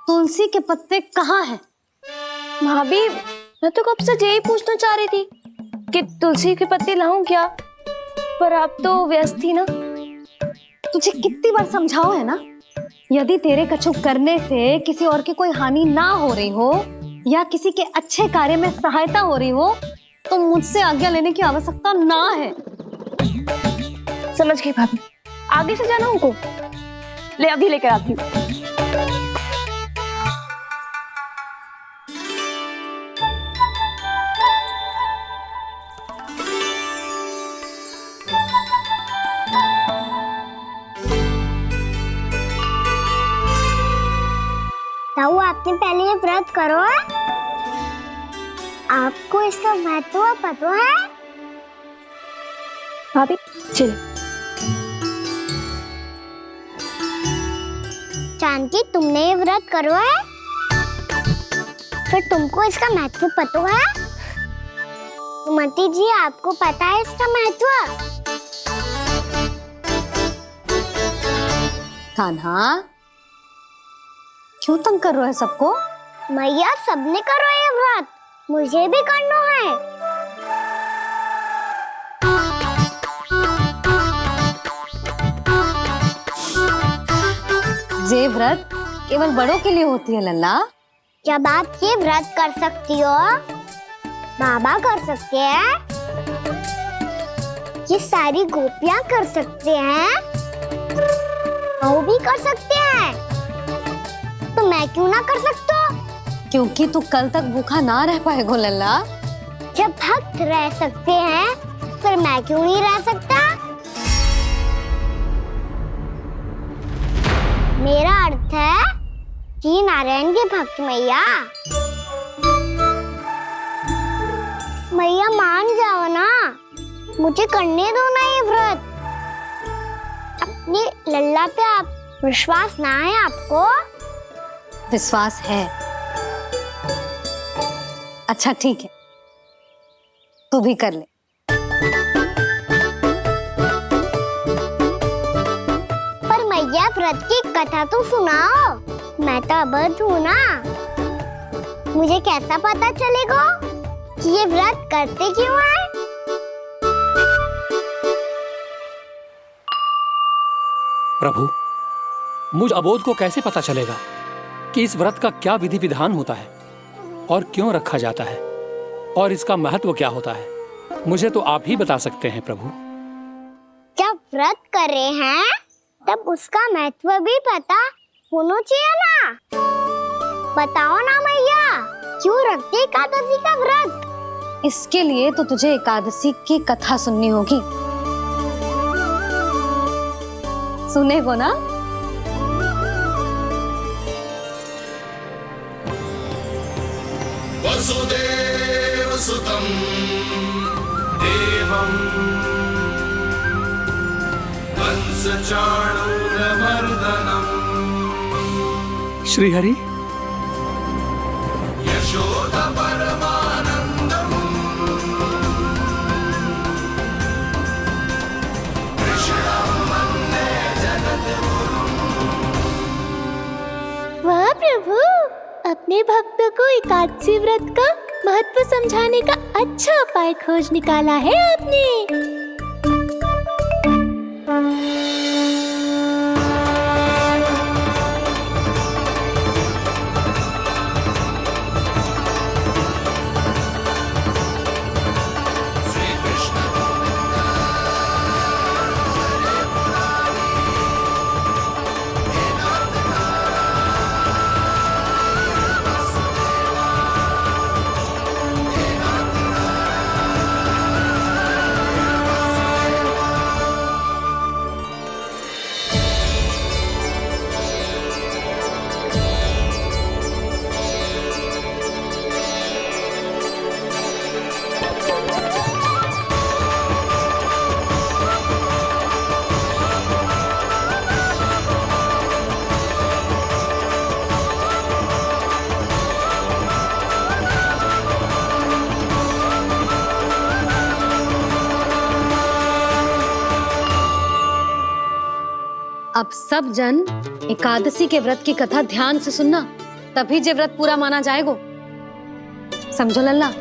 तुलसी के पत्ते कहाँ हैं? भाभी, मैं तो कब से यही पूछना चाह रही थी कि तुलसी के पत्ते लाऊं क्या, पर आप तो व्यस्त थी ना। तुझे कितनी बार समझाओ है ना, यदि तेरे कछु करने से किसी और की कोई हानि ना हो रही हो या किसी के अच्छे कार्य में सहायता हो रही हो तो मुझसे आज्ञा लेने की आवश्यकता ना है। समझ गई भाभी, आगे से जाना उनको। ले अभी लेकर आती हूँ। ताऊ, आपने पहले ये व्रत करो है? आपको इसका महत्व पता है? भाभी चल। जानकी, तुमने ये व्रत करो है? फिर तुमको इसका महत्व पता है? सुमति जी, आपको पता है इसका महत्व? कान्हा, क्यों तंग कर रहे हो सबको? मैया, सबने करो ये व्रत, मुझे भी करना है। ये व्रत केवल बड़ों के लिए होती है लल्ला। जब आप ये व्रत कर सकती हो, बाबा कर सकते हैं, ये सारी गोपियां कर सकते हैं, वो भी कर सकते हैं, तो मैं क्यों ना कर सकता? क्योंकि तू कल तक भूखा ना रह पाएगा लल्ला। जब भक्त रह सकते हैं, फिर मैं क्यों नहीं रह सकता? मेरा अर्थ है कि नारायण के भक्त मैया। मैया मान जाओ ना, मुझे करने दो ना ये व्रत। अपनी लल्ला पे आप विश्वास ना है आपको? विश्वास है। अच्छा ठीक है, तू भी कर ले। पर मैया व्रत की कथा तो सुनाओ, मैं तो अबध हूँ ना। मुझे कैसा पता चलेगा कि ये व्रत करते क्यों हैं? प्रभु, मुझ अबोध को कैसे पता चलेगा कि इस व्रत का क्या विधि विधान होता है और क्यों रखा जाता है और इसका महत्व क्या होता है? मुझे तो आप ही बता सकते हैं प्रभु। जब व्रत कर रहे हैं तब उसका महत्व भी पता होना चाहिए ना। बताओ ना मैया, क्यों रखते एकादशी का व्रत? इसके लिए तो तुझे एकादशी की कथा सुननी होगी। सुनेगो ना? वसुदेव सुतं देवं कंसचाणूरमर्दनम् श्रीहरि, यशोदा परमानंदम् कृष्णं वन्दे जगद्गुरुम्। वाह प्रभु, अपने भक्तों को एकादशी व्रत का महत्व समझाने का अच्छा उपाय खोज निकाला है आपने। अब सब जन एकादशी के व्रत की कथा ध्यान से सुनना, तभी जे व्रत पूरा माना जाएगा। समझो लल्ला?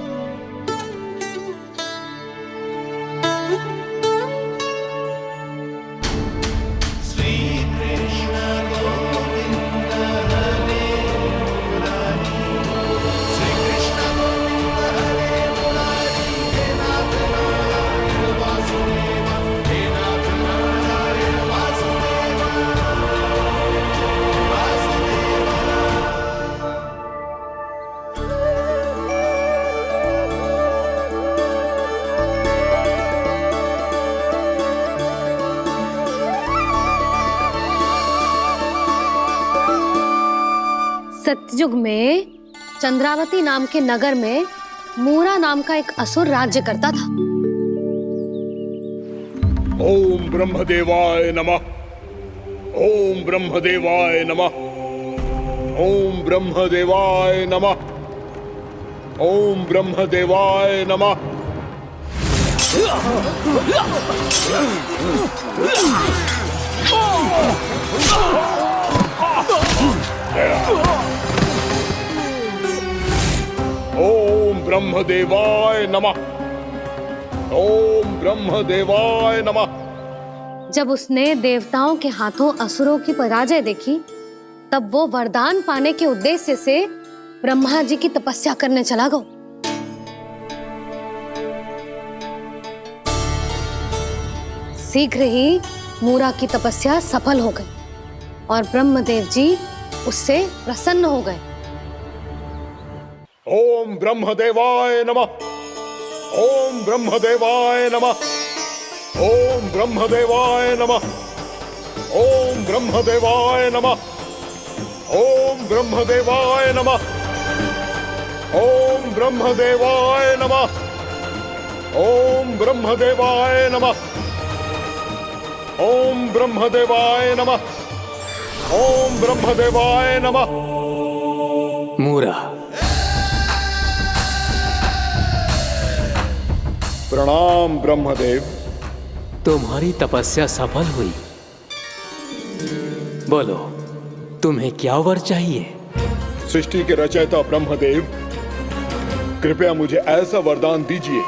सतयुग में चंद्रावती नाम के नगर में मूरा नाम का एक असुर राज्य करता था। ओम ब्रह्मदेवाय नमः। ओम ब्रह्मदेवाय नमः। ओम ब्रह्मदेवाय नमः। ओम ब्रह्मदेवाय नमः। ओम ब्रह्मदेवाय नमः। ओम ब्रह्मदेवाय नमः। जब उसने देवताओं के हाथों असुरों की पराजय देखी, तब वो वरदान पाने के उद्देश्य से ब्रह्मा जी की तपस्या करने चला गया। शीघ्र ही मूरा की तपस्या सफल हो गई और ब्रह्मदेव जी उससे प्रसन्न हो गए। ओम ब्रह्मदेवाय नमः। ओम ब्रह्मदेवाय नमः। ओम ब्रह्मदेवाय नमः। ओम ब्रह्मदेवाय नमः। ओम ब्रह्मदेवाय नमः। ओम ब्रह्मदेवाय नमः। ओम ब्रह्मदेवाय नमः। ओम ब्रह्मदेवाय नमः। ओम ब्रह्मदेवाय नमः। मूरा, प्रणाम ब्रह्मदेव। तुम्हारी तपस्या सफल हुई। बोलो, तुम्हें क्या वर चाहिए? सृष्टि के रचयिता ब्रह्मदेव, कृपया मुझे ऐसा वरदान दीजिए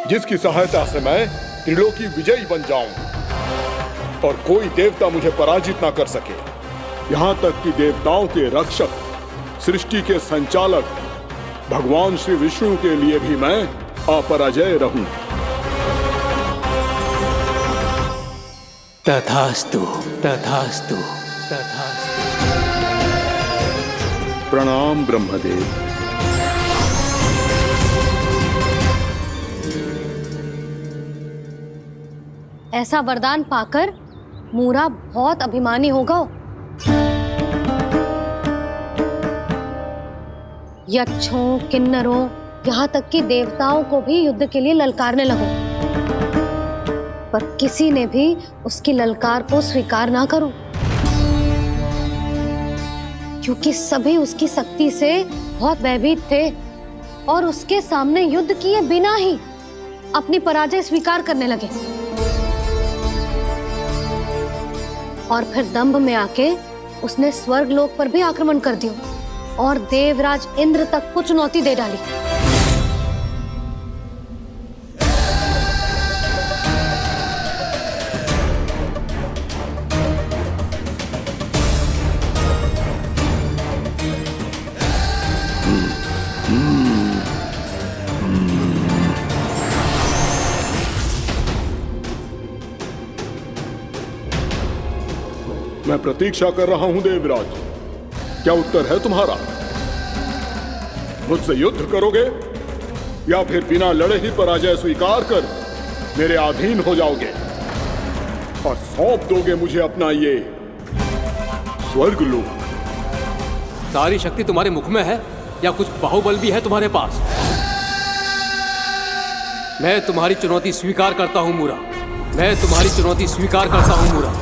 जिसकी सहायता से मैं त्रिलोकी विजयी बन जाऊं और कोई देवता मुझे पराजित ना कर सके। यहां तक कि देवताओं के रक्षक, सृष्टि के संचालक भगवान श्री विष्णु के लिए भी मैं अपराजय रहूं। तथास्तु, तथास्तु, तथास्तु। प्रणाम ब्रह्मदेव। ऐसा वरदान पाकर मूरा बहुत अभिमानी होगा। यक्षों, किन्नरों, यहाँ तक कि देवताओं को भी युद्ध के लिए ललकारने लगो, पर किसी ने भी उसकी ललकार को स्वीकार ना करो, क्योंकि सभी उसकी शक्ति से बहुत भयभीत थे और उसके सामने युद्ध किए बिना ही अपनी पराजय स्वीकार करने लगे और फिर दंभ में आके उसने स्वर्ग लोक पर भी आक्रमण कर दिया और देवराज इंद्र तक को चुनौती दे डाली। मैं प्रतीक्षा कर रहा हूं देवराज, क्या उत्तर है तुम्हारा? मुझसे युद्ध करोगे या फिर बिना लड़े ही पराजय स्वीकार कर मेरे अधीन हो जाओगे और सौंप दोगे मुझे अपना ये स्वर्ग लोक? सारी शक्ति तुम्हारे मुख में है या कुछ बाहुबल भी है तुम्हारे पास? मैं तुम्हारी चुनौती स्वीकार करता हूं मूरा, मैं तुम्हारी चुनौती स्वीकार करता हूं मूरा।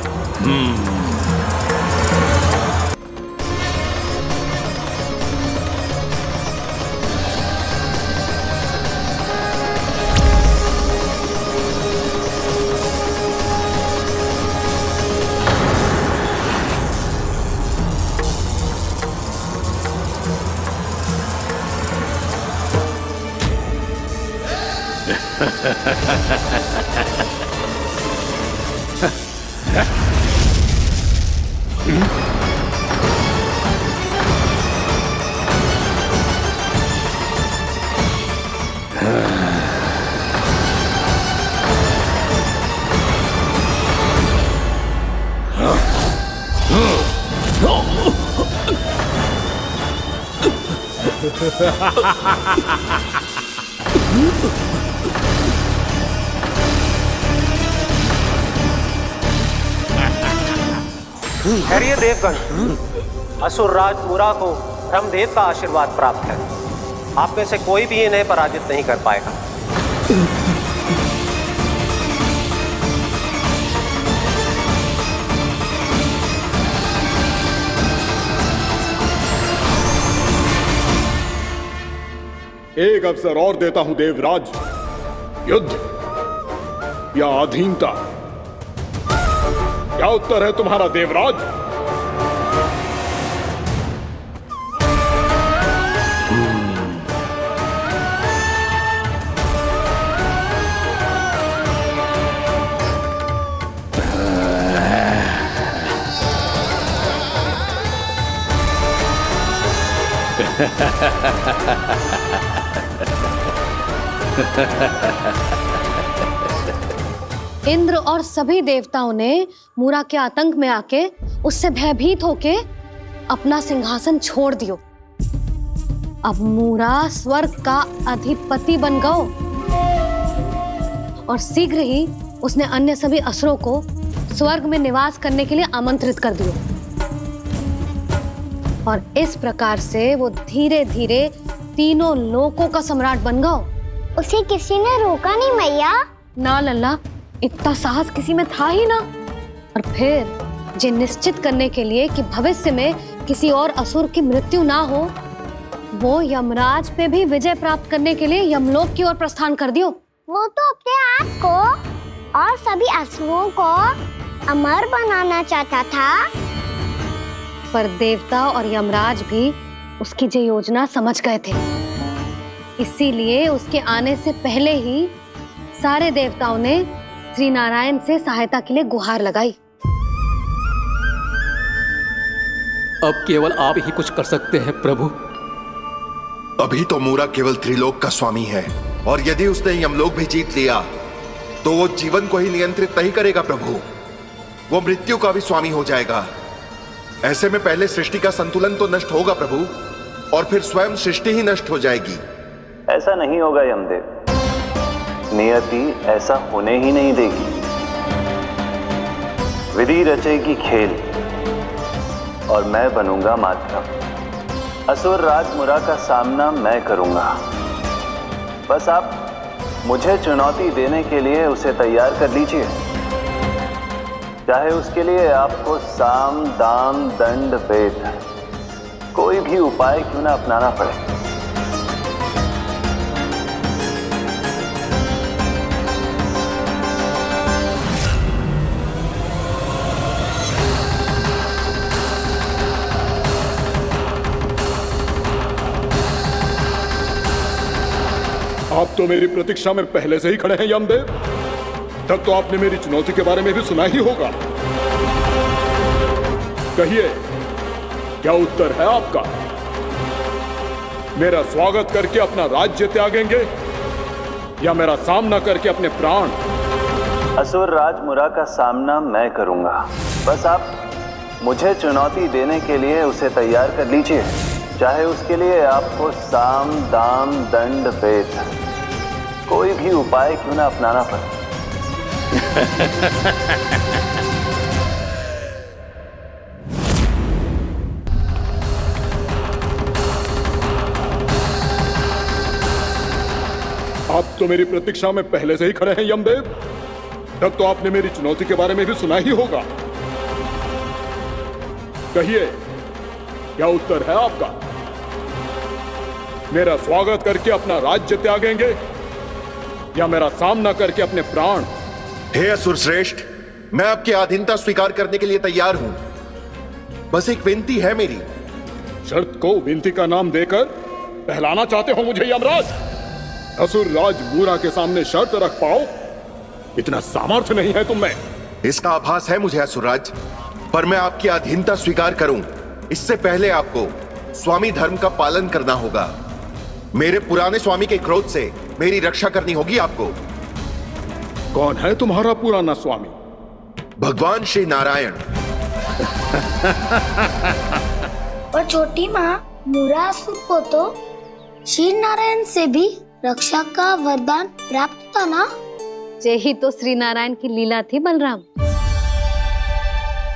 खैरिए देवगण, असुर राज मूरा को ब्रह्मदेव का आशीर्वाद प्राप्त है। आप में से कोई भी इन्हें पराजित नहीं कर पाएगा। एक अवसर और देता हूं देवराज, युद्ध या अधीनता, क्या उत्तर है तुम्हारा देवराज? इंद्र और सभी देवताओं ने मूरा के आतंक में आके उससे भयभीत होके अपना सिंहासन छोड़ दियो। अब मूरा स्वर्ग का अधिपति बन गयो और शीघ्र ही उसने अन्य सभी असुरों को स्वर्ग में निवास करने के लिए आमंत्रित कर दियो। और इस प्रकार से वो धीरे धीरे तीनों लोकों का सम्राट बन गया। उसे किसी ने रोका नहीं मैया? ना लल्ला, इतना साहस किसी में था ही ना। और फिर ये निश्चित करने के लिए कि भविष्य में किसी और असुर की मृत्यु ना हो, वो यमराज पे भी विजय प्राप्त करने के लिए यमलोक की ओर प्रस्थान कर दियो। वो तो अपने आप को और सभी असुरों को अमर बनाना चाहता था। पर देवता और यमराज भी उसकी ये योजना समझ गए थे। इसीलिए उसके आने से पहले ही सारे देवताओं ने श्री नारायण से सहायता के लिए गुहार लगाई। अब केवल आप ही कुछ कर सकते हैं प्रभु। अभी तो मूरा केवल त्रिलोक का स्वामी है, और यदि उसने यमलोक भी जीत लिया तो वो जीवन को ही नियंत्रित नहीं करेगा प्रभु, वो मृत्यु का भी स्वामी हो जाएगा। ऐसे में पहले सृष्टि का संतुलन तो नष्ट होगा प्रभु, और फिर स्वयं सृष्टि ही नष्ट हो जाएगी। ऐसा नहीं होगा यमदेव, नियति ऐसा होने ही नहीं देगी। विधि रचेगी खेल और मैं बनूंगा माध्यम। असुर राज मुरा का सामना मैं करूंगा। बस आप मुझे चुनौती देने के लिए उसे तैयार कर लीजिए, चाहे उसके लिए आपको साम दाम दंड भेद कोई भी उपाय क्यों ना अपनाना पड़े। आप तो मेरी प्रतीक्षा में पहले से ही खड़े हैं यमदेव। तब तो आपने मेरी चुनौती के बारे में भी सुना ही होगा। कहिए, क्या उत्तर है आपका? मेरा स्वागत करके अपना राज्य त्यागेंगे या मेरा सामना करके अपने प्राण? असुर राज मुरा का सामना मैं करूंगा। बस आप मुझे चुनौती देने के लिए उसे तैयार कर लीजिए, चाहे उसके लिए आपको साम दाम दंड भेद कोई भी उपाय क्यों ना अपनाना पड़े। आप तो मेरी प्रतीक्षा में पहले से ही खड़े हैं यमदेव। तब तो आपने मेरी चुनौती के बारे में भी सुना ही होगा। कहिए, क्या उत्तर है आपका? मेरा स्वागत करके अपना राज्य त्यागेंगे या मेरा सामना करके अपने प्राण? हे असुर श्रेष्ठ, मैं आपकी अधीनता स्वीकार करने के लिए तैयार हूं। बस एक विनती है मेरी। शर्त को विनती का नाम देकर पहलाना चाहते हो मुझे यमराज? असुर राज मूरा के सामने शर्त रख पाओ, इतना सामर्थ्य नहीं है तुम में। इसका आभास है मुझे असुरराज, पर मैं आपकी अधीनता स्वीकार करूं इससे पहले आपको स्वामी धर्म का पालन करना होगा। मेरे पुराने स्वामी के क्रोध से मेरी रक्षा करनी होगी आपको। कौन है तुम्हारा पुराना स्वामी? भगवान श्री नारायण। और छोटी माँ मूरासुर को तो श्री नारायण से भी रक्षा का वरदान प्राप्त था ना? यही तो श्री नारायण की लीला थी बलराम।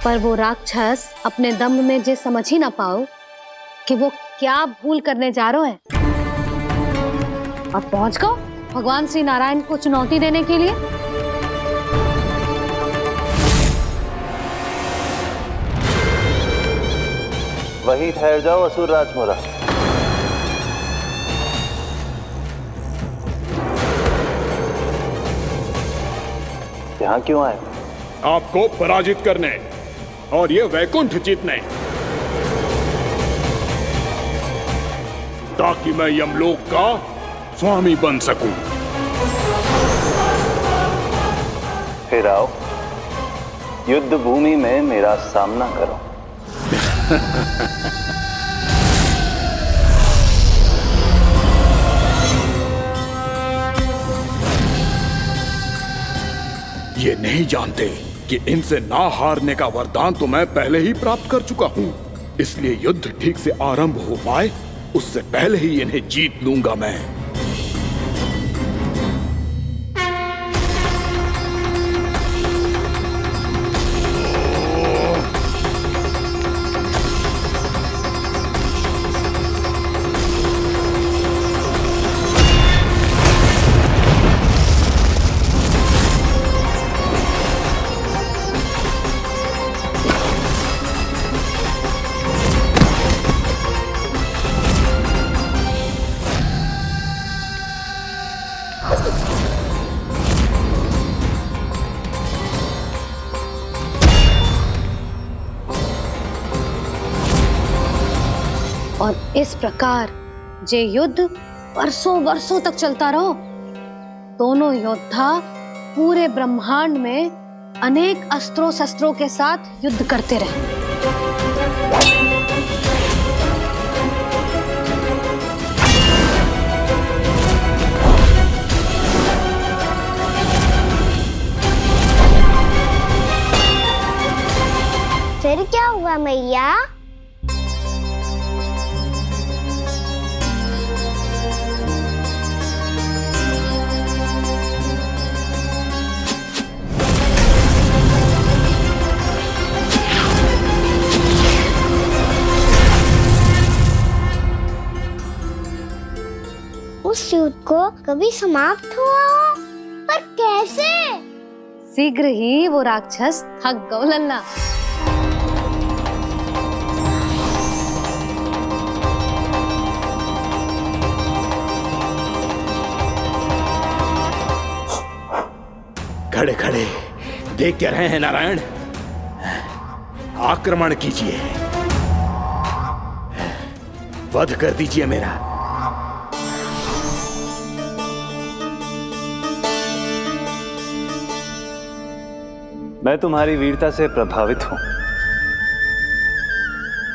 पर वो राक्षस अपने दम में जे समझ ही ना पाओ कि वो क्या भूल करने जा रहे हैं, और पहुंच गो भगवान श्री नारायण को चुनौती देने के लिए। वही ठहर जाओ असुर राज मुरा। यहाँ क्यों आए? आपको पराजित करने और ये वैकुंठ जीतने, ताकि मैं यमलोक का स्वामी बन सकूं। फिर आओ, युद्ध भूमि में मेरा सामना करो। ये नहीं जानते कि इनसे ना हारने का वरदान तो मैं पहले ही प्राप्त कर चुका हूं। इसलिए युद्ध ठीक से आरंभ हो पाए उससे पहले ही इन्हें जीत लूंगा मैं। और इस प्रकार जे युद्ध वर्षों वर्षों तक चलता रहो। दोनों योद्धा पूरे ब्रह्मांड में अनेक अस्त्रों शस्त्रों के साथ युद्ध करते रहे। फिर क्या हुआ मैया? उस युद्ध को कभी समाप्त हुआ हो, पर कैसे? शीघ्र ही वो राक्षस थक गौ लल्ला। खड़े खड़े देख क्या रहे हैं नारायण? आक्रमण कीजिए, वध कर दीजिए मेरा। मैं तुम्हारी वीरता से प्रभावित हूं,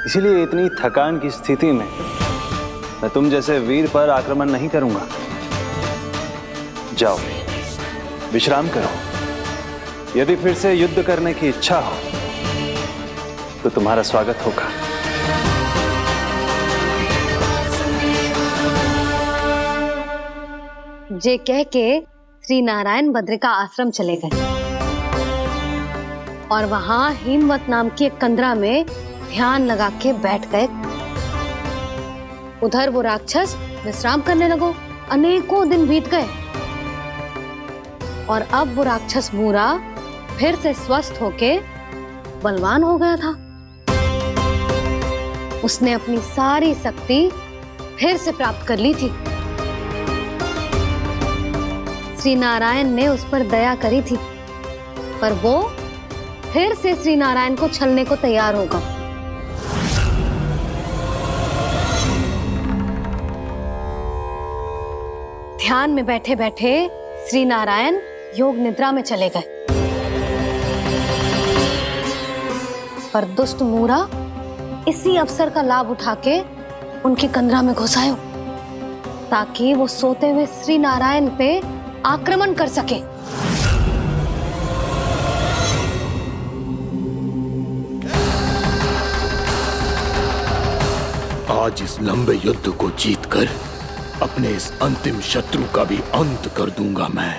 इसीलिए इतनी थकान की स्थिति में मैं तुम जैसे वीर पर आक्रमण नहीं करूंगा। जाओ विश्राम करो। यदि फिर से युद्ध करने की इच्छा हो तो तुम्हारा स्वागत होगा। जे कह के श्री नारायण बद्रिका आश्रम चले गए और वहां हिमवत नाम की एक कंदरा में ध्यान लगा के बैठ गए। उधर वो राक्षस विश्राम करने लगो। अनेकों दिन बीत गए और अब वो राक्षस मूरा फिर से स्वस्थ होके बलवान हो गया था। उसने अपनी सारी शक्ति फिर से प्राप्त कर ली थी। श्री नारायण ने उस पर दया करी थी, पर वो फिर से श्री नारायण को छलने को तैयार होगा। ध्यान में बैठे बैठे श्री नारायण योग निद्रा में चले गए, पर दुष्ट मूरा इसी अवसर का लाभ उठा के उनकी कंदरा में घुस आयो ताकि वो सोते हुए श्री नारायण पे आक्रमण कर सके। आज इस लंबे युद्ध को जीतकर अपने इस अंतिम शत्रु का भी अंत कर दूंगा मैं।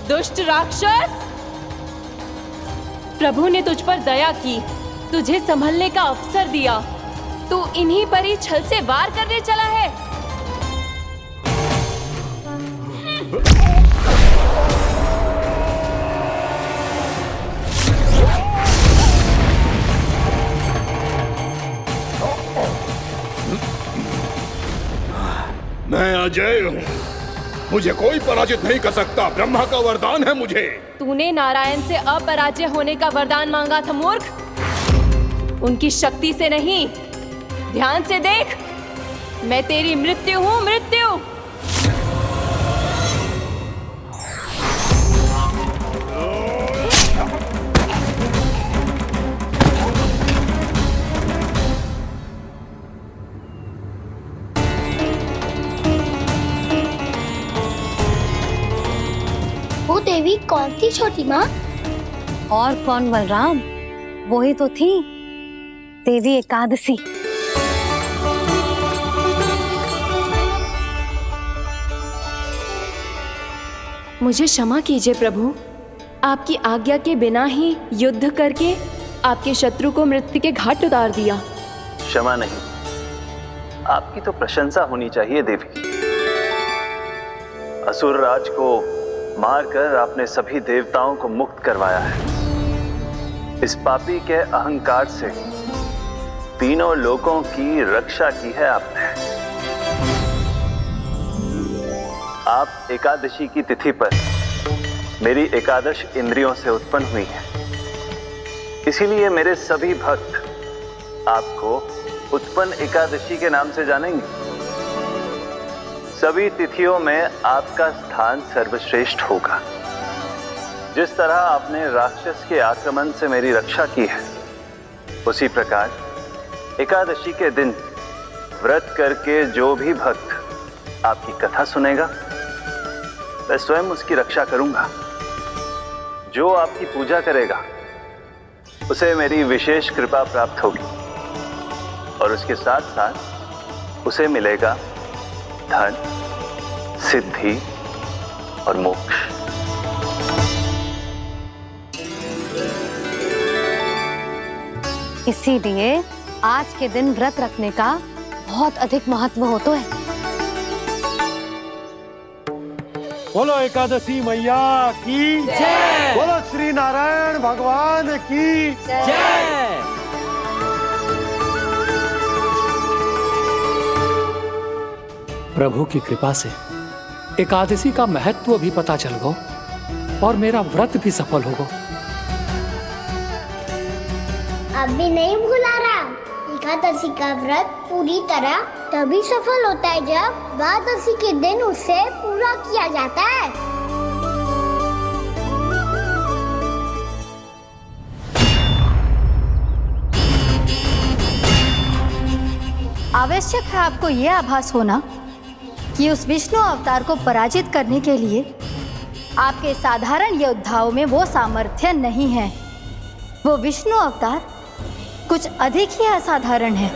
दुष्ट राक्षस, प्रभु ने तुझ पर दया की, तुझे संभलने का अवसर दिया। तू इन्हीं पर ही छल से वार करने चला है। मैं अजय हूँ, मुझे कोई पराजित नहीं कर सकता। ब्रह्मा का वरदान है मुझे। तूने नारायण से अपराजय होने का वरदान मांगा था मूर्ख, उनकी शक्ति से नहीं। ध्यान से देख, मैं तेरी मृत्यु हूँ, मृत्यु। वो देवी कौन थी छोटी माँ? और कौन बलराम, वो ही तो थी देवी एकादशी। मुझे क्षमा कीजिए प्रभु। आपकी आज्ञा के बिना ही युद्ध करके आपके शत्रु को मृत्यु के घाट उतार दिया। क्षमा नहीं, आपकी तो प्रशंसा होनी चाहिए देवी। असुर राज को मारकर आपने सभी देवताओं को मुक्त करवाया है। इस पापी के अहंकार से तीनों लोकों की रक्षा की है आपने। आप एकादशी की तिथि पर मेरी एकादश इंद्रियों से उत्पन्न हुई है, इसीलिए मेरे सभी भक्त आपको उत्पन्न एकादशी के नाम से जानेंगे। सभी तिथियों में आपका स्थान सर्वश्रेष्ठ होगा। जिस तरह आपने राक्षस के आक्रमण से मेरी रक्षा की है, उसी प्रकार एकादशी के दिन व्रत करके जो भी भक्त आपकी कथा सुनेगा, मैं स्वयं उसकी रक्षा करूंगा। जो आपकी पूजा करेगा उसे मेरी विशेष कृपा प्राप्त होगी और उसके साथ साथ उसे मिलेगा धन, सिद्धि और मोक्ष। इसीलिए आज के दिन व्रत रखने का बहुत अधिक महत्व होता है। बोलो एकादशी मैया की जय। बोलो श्री नारायण भगवान की जय। प्रभु की कृपा से एकादशी का महत्व भी पता चल गो और मेरा व्रत भी सफल हो गो। अभी नहीं भूला रहा, एकादशी का व्रत पूरी तरह तभी सफल होता है जब द्वादशी के दिन उसे पूरा किया जाता है। आवश्यक है आपको यह आभास होना कि उस विष्णु अवतार को पराजित करने के लिए आपके साधारण योद्धाओं में वो सामर्थ्य नहीं है। वो विष्णु अवतार कुछ अधिक ही असाधारण है।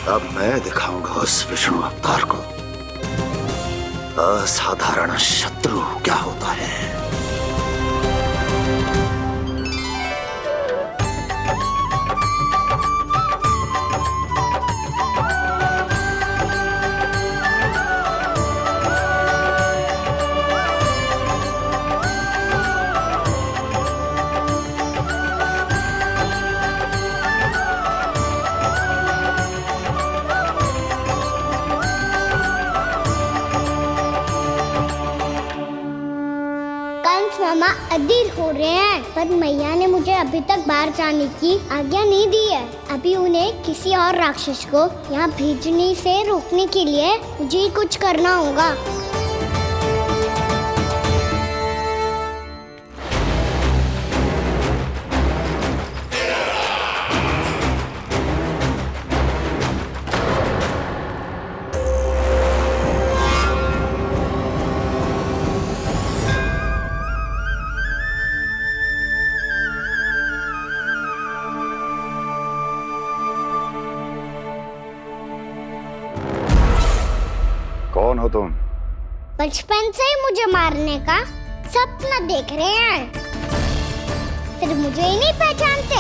अब मैं दिखाऊंगा उस विष्णु अवतार को असाधारण शत्रु क्या होता है। मामा अधीर हो रहे हैं, पर मैया ने मुझे अभी तक बाहर जाने की आज्ञा नहीं दी है। अभी उन्हें किसी और राक्षस को यहाँ भेजने से रोकने के लिए मुझे ही कुछ करना होगा। कौन हो तुम? बचपन से ही मुझे मारने का सपना देख रहे हैं, फिर मुझे ही नहीं पहचानते।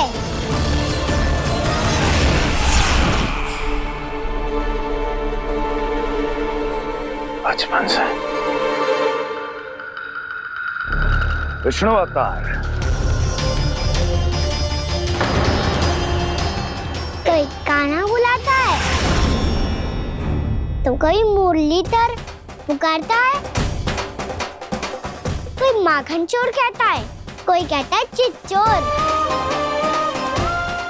बचपन से विष्णु अवतार। कोई कान्हा बुलाता है तो कोई मुरलीधर पुकारता है, कोई माखन चोर कहता है, कोई कहता है चिच्चोर।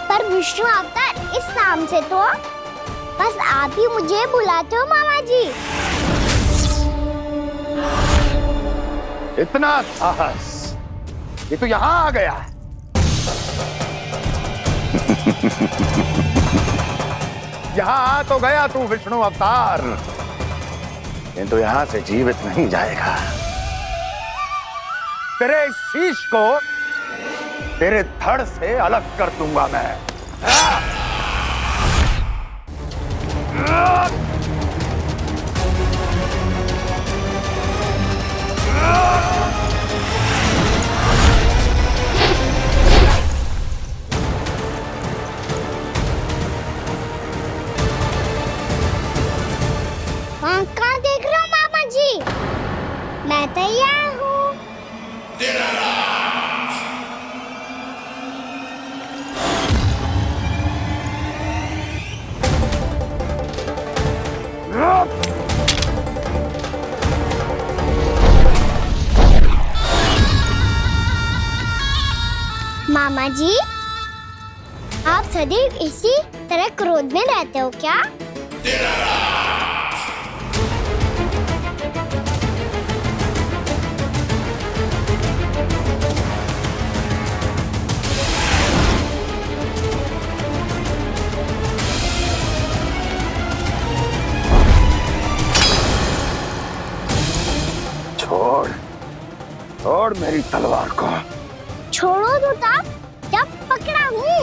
पर विष्णु अवतार इस नाम से तो बस आप ही मुझे बुलाते हो मामा जी। इतना साहस ये तो यहां आ गया। यहां आ तो गया तू विष्णु अवतार, किंतु यहां से जीवित नहीं जाएगा। तेरे इस शीश को तेरे धड़ से अलग कर दूंगा मैं। कहाँ देख रहे हो मामा जी? मैं तैयार हूँ। मामा जी, आप सदैव इसी तरह क्रोध में रहते हो क्या? छोड़ मेरी तलवार को। छोड़ो तो तब जब पकड़ा हूँ।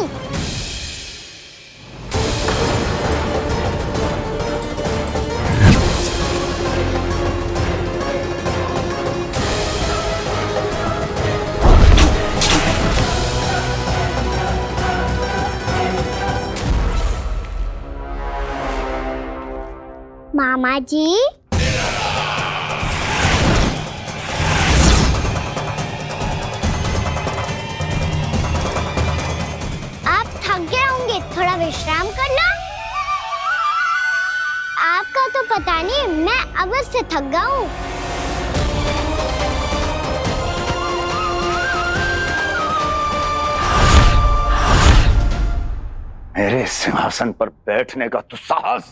मामा जी, थोड़ा विश्राम कर लो। आपका तो पता नहीं, मैं अवश्य थक गया हूँ। मेरे सिंहासन पर बैठने का तो साहस।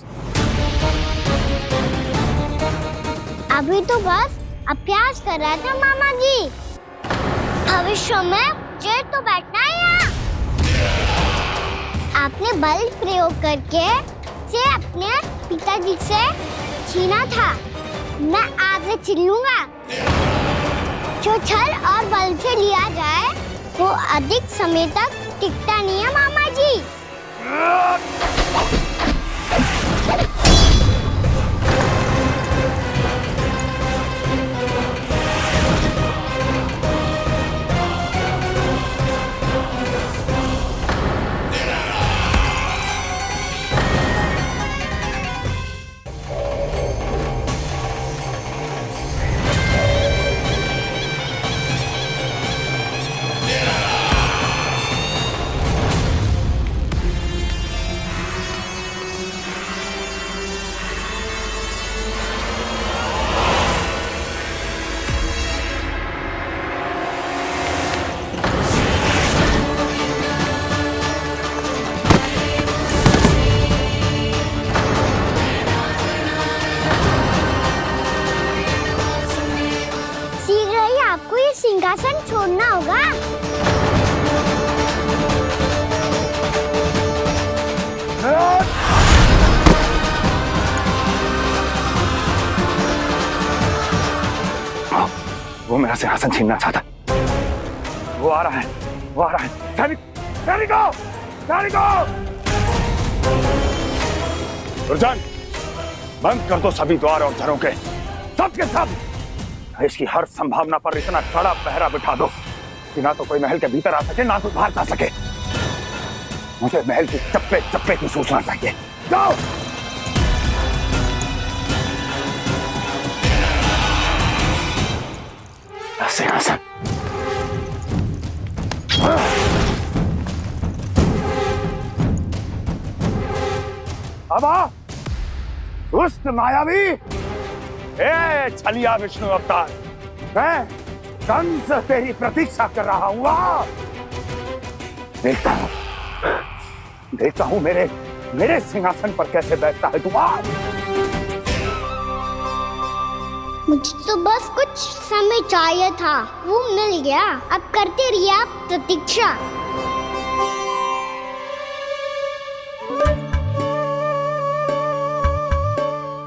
अभी तो बस अभ्यास कर रहा था मामा जी। भविष्य में मुझे तो बैठना है यहाँ। आपने बल प्रयोग करके से अपने पिताजी से छीना था। मैं आपसे छीन लूंगा। जो छल और बल से लिया जाए वो अधिक समय तक टिकता नहीं है मामा जी। सिंहासन छोड़ना होगा। वो मेरा सिंहासन छीनना चाहता। वो आ रहा है, वो आ रहा है। सैनिकों, दुर्जन, बंद कर दो सभी द्वार और घरों के, सब के सब। इसकी हर संभावना पर इतना कड़ा पहरा बिठा दो कि ना तो कोई महल के भीतर आ सके, ना कोई बाहर जा सके। मुझे महल की चप्पे चप्पे की सूचना चाहिए। जाओ। सिंहासन। अब आ, दुष्ट मायावी, छलिया विष्णु अवतार, मैं कंस तेरी प्रतीक्षा कर रहा हूँ। देखता हूँ मेरे सिंहासन पर कैसे बैठता है तू। मुझे तो बस कुछ समय चाहिए था, वो मिल गया। अब करते रहिए आप प्रतीक्षा।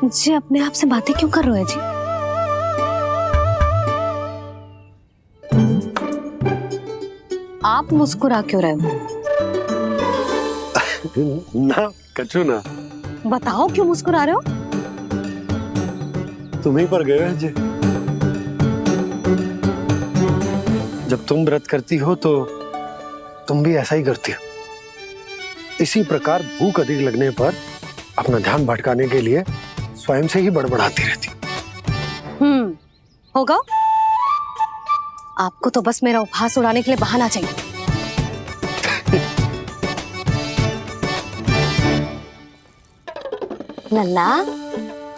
जी अपने आप से बातें क्यों कर रहे हो जी? आप मुस्कुरा क्यों रहे हो? ना कछु ना। बताओ क्यों मुस्कुरा रहे हो? तुम ही पर गए जी। जब तुम व्रत करती हो तो तुम भी ऐसा ही करती हो। इसी प्रकार भूख अधिक लगने पर अपना ध्यान भटकाने के लिए स्वयं से ही बड़बड़ाती रहती। होगा। आपको तो बस मेरा उपहास उड़ाने के लिए बहाना चाहिए। लल्ला,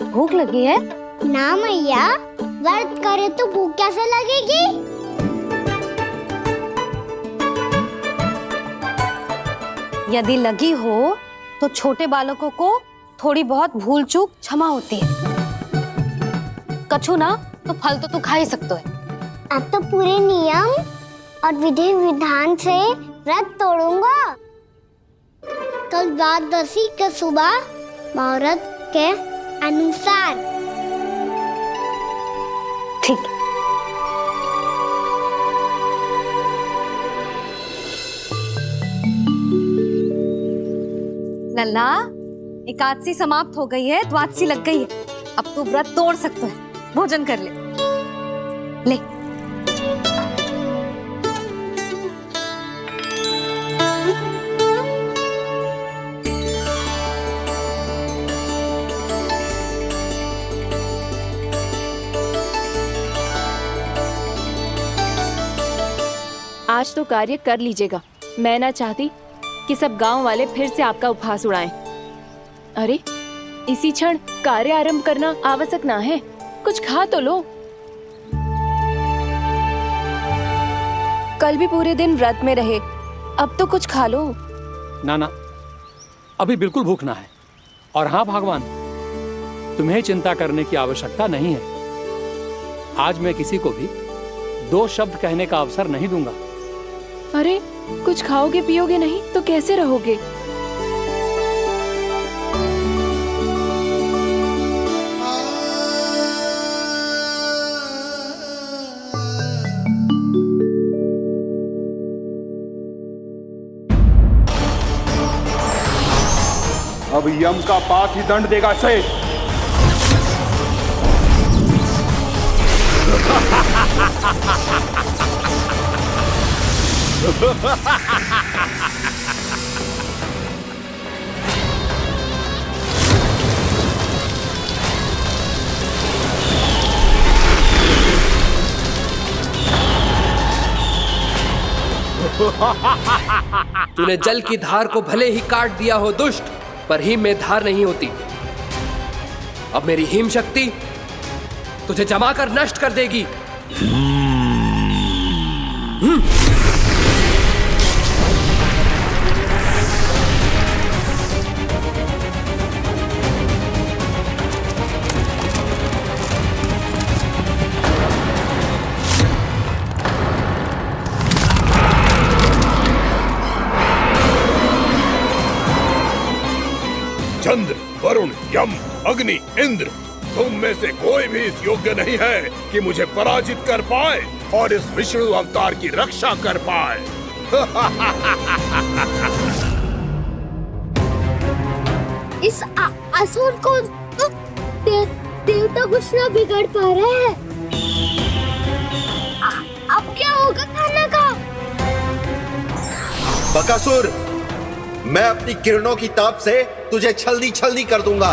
भूख लगी है? ना मैया, व्रत करे तो भूख कैसे लगेगी? यदि लगी हो तो छोटे बालकों को थोड़ी बहुत भूल चूक क्षमा होती है। कछु ना तो फल तो तू खा ही सकते है। अब तो पूरे नियम और विधि विधान से व्रत तोड़ूंगा। कल द्वादशी के सुबह मुहूर्त के अनुसार। ठीक। लल्ला, एकादशी समाप्त हो गई है, द्वादशी लग गई है। अब तू व्रत तोड़ सकता है। भोजन कर ले। ले। आज तो कार्य कर लीजिएगा। मैं ना चाहती कि सब गांव वाले फिर से आपका उपहास उड़ाएं। अरे, इसी क्षण कार्य आरंभ करना आवश्यक ना है। कुछ खा तो लो। कल भी पूरे दिन व्रत में रहे, अब तो कुछ खा लो। ना ना, अभी बिल्कुल भूख ना है। और हाँ भगवान, तुम्हें चिंता करने की आवश्यकता नहीं है। आज मैं किसी को भी 2 शब्द कहने का अवसर नहीं दूंगा। अरे, कुछ खाओगे पियोगे नहीं तो कैसे रहोगे? अब यम का पास ही दंड देगा इसे। तूने जल की धार को भले ही काट दिया हो दुष्ट, पर हिम में धार नहीं होती। अब मेरी हिम शक्ति तुझे जमा कर नष्ट कर देगी। चंद्र, वरुण, यम, अग्नि, इंद्र, तुम में से कोई भी इस योग्य नहीं है कि मुझे पराजित कर पाए और इस विष्णु अवतार की रक्षा कर पाए। इस असुर को तो देवता कुछ ना बिगाड़ पा रहे हैं। अब क्या होगा खाने का? बकासुर, मैं अपनी किरणों की ताप से तुझे छलनी छलनी कर दूंगा।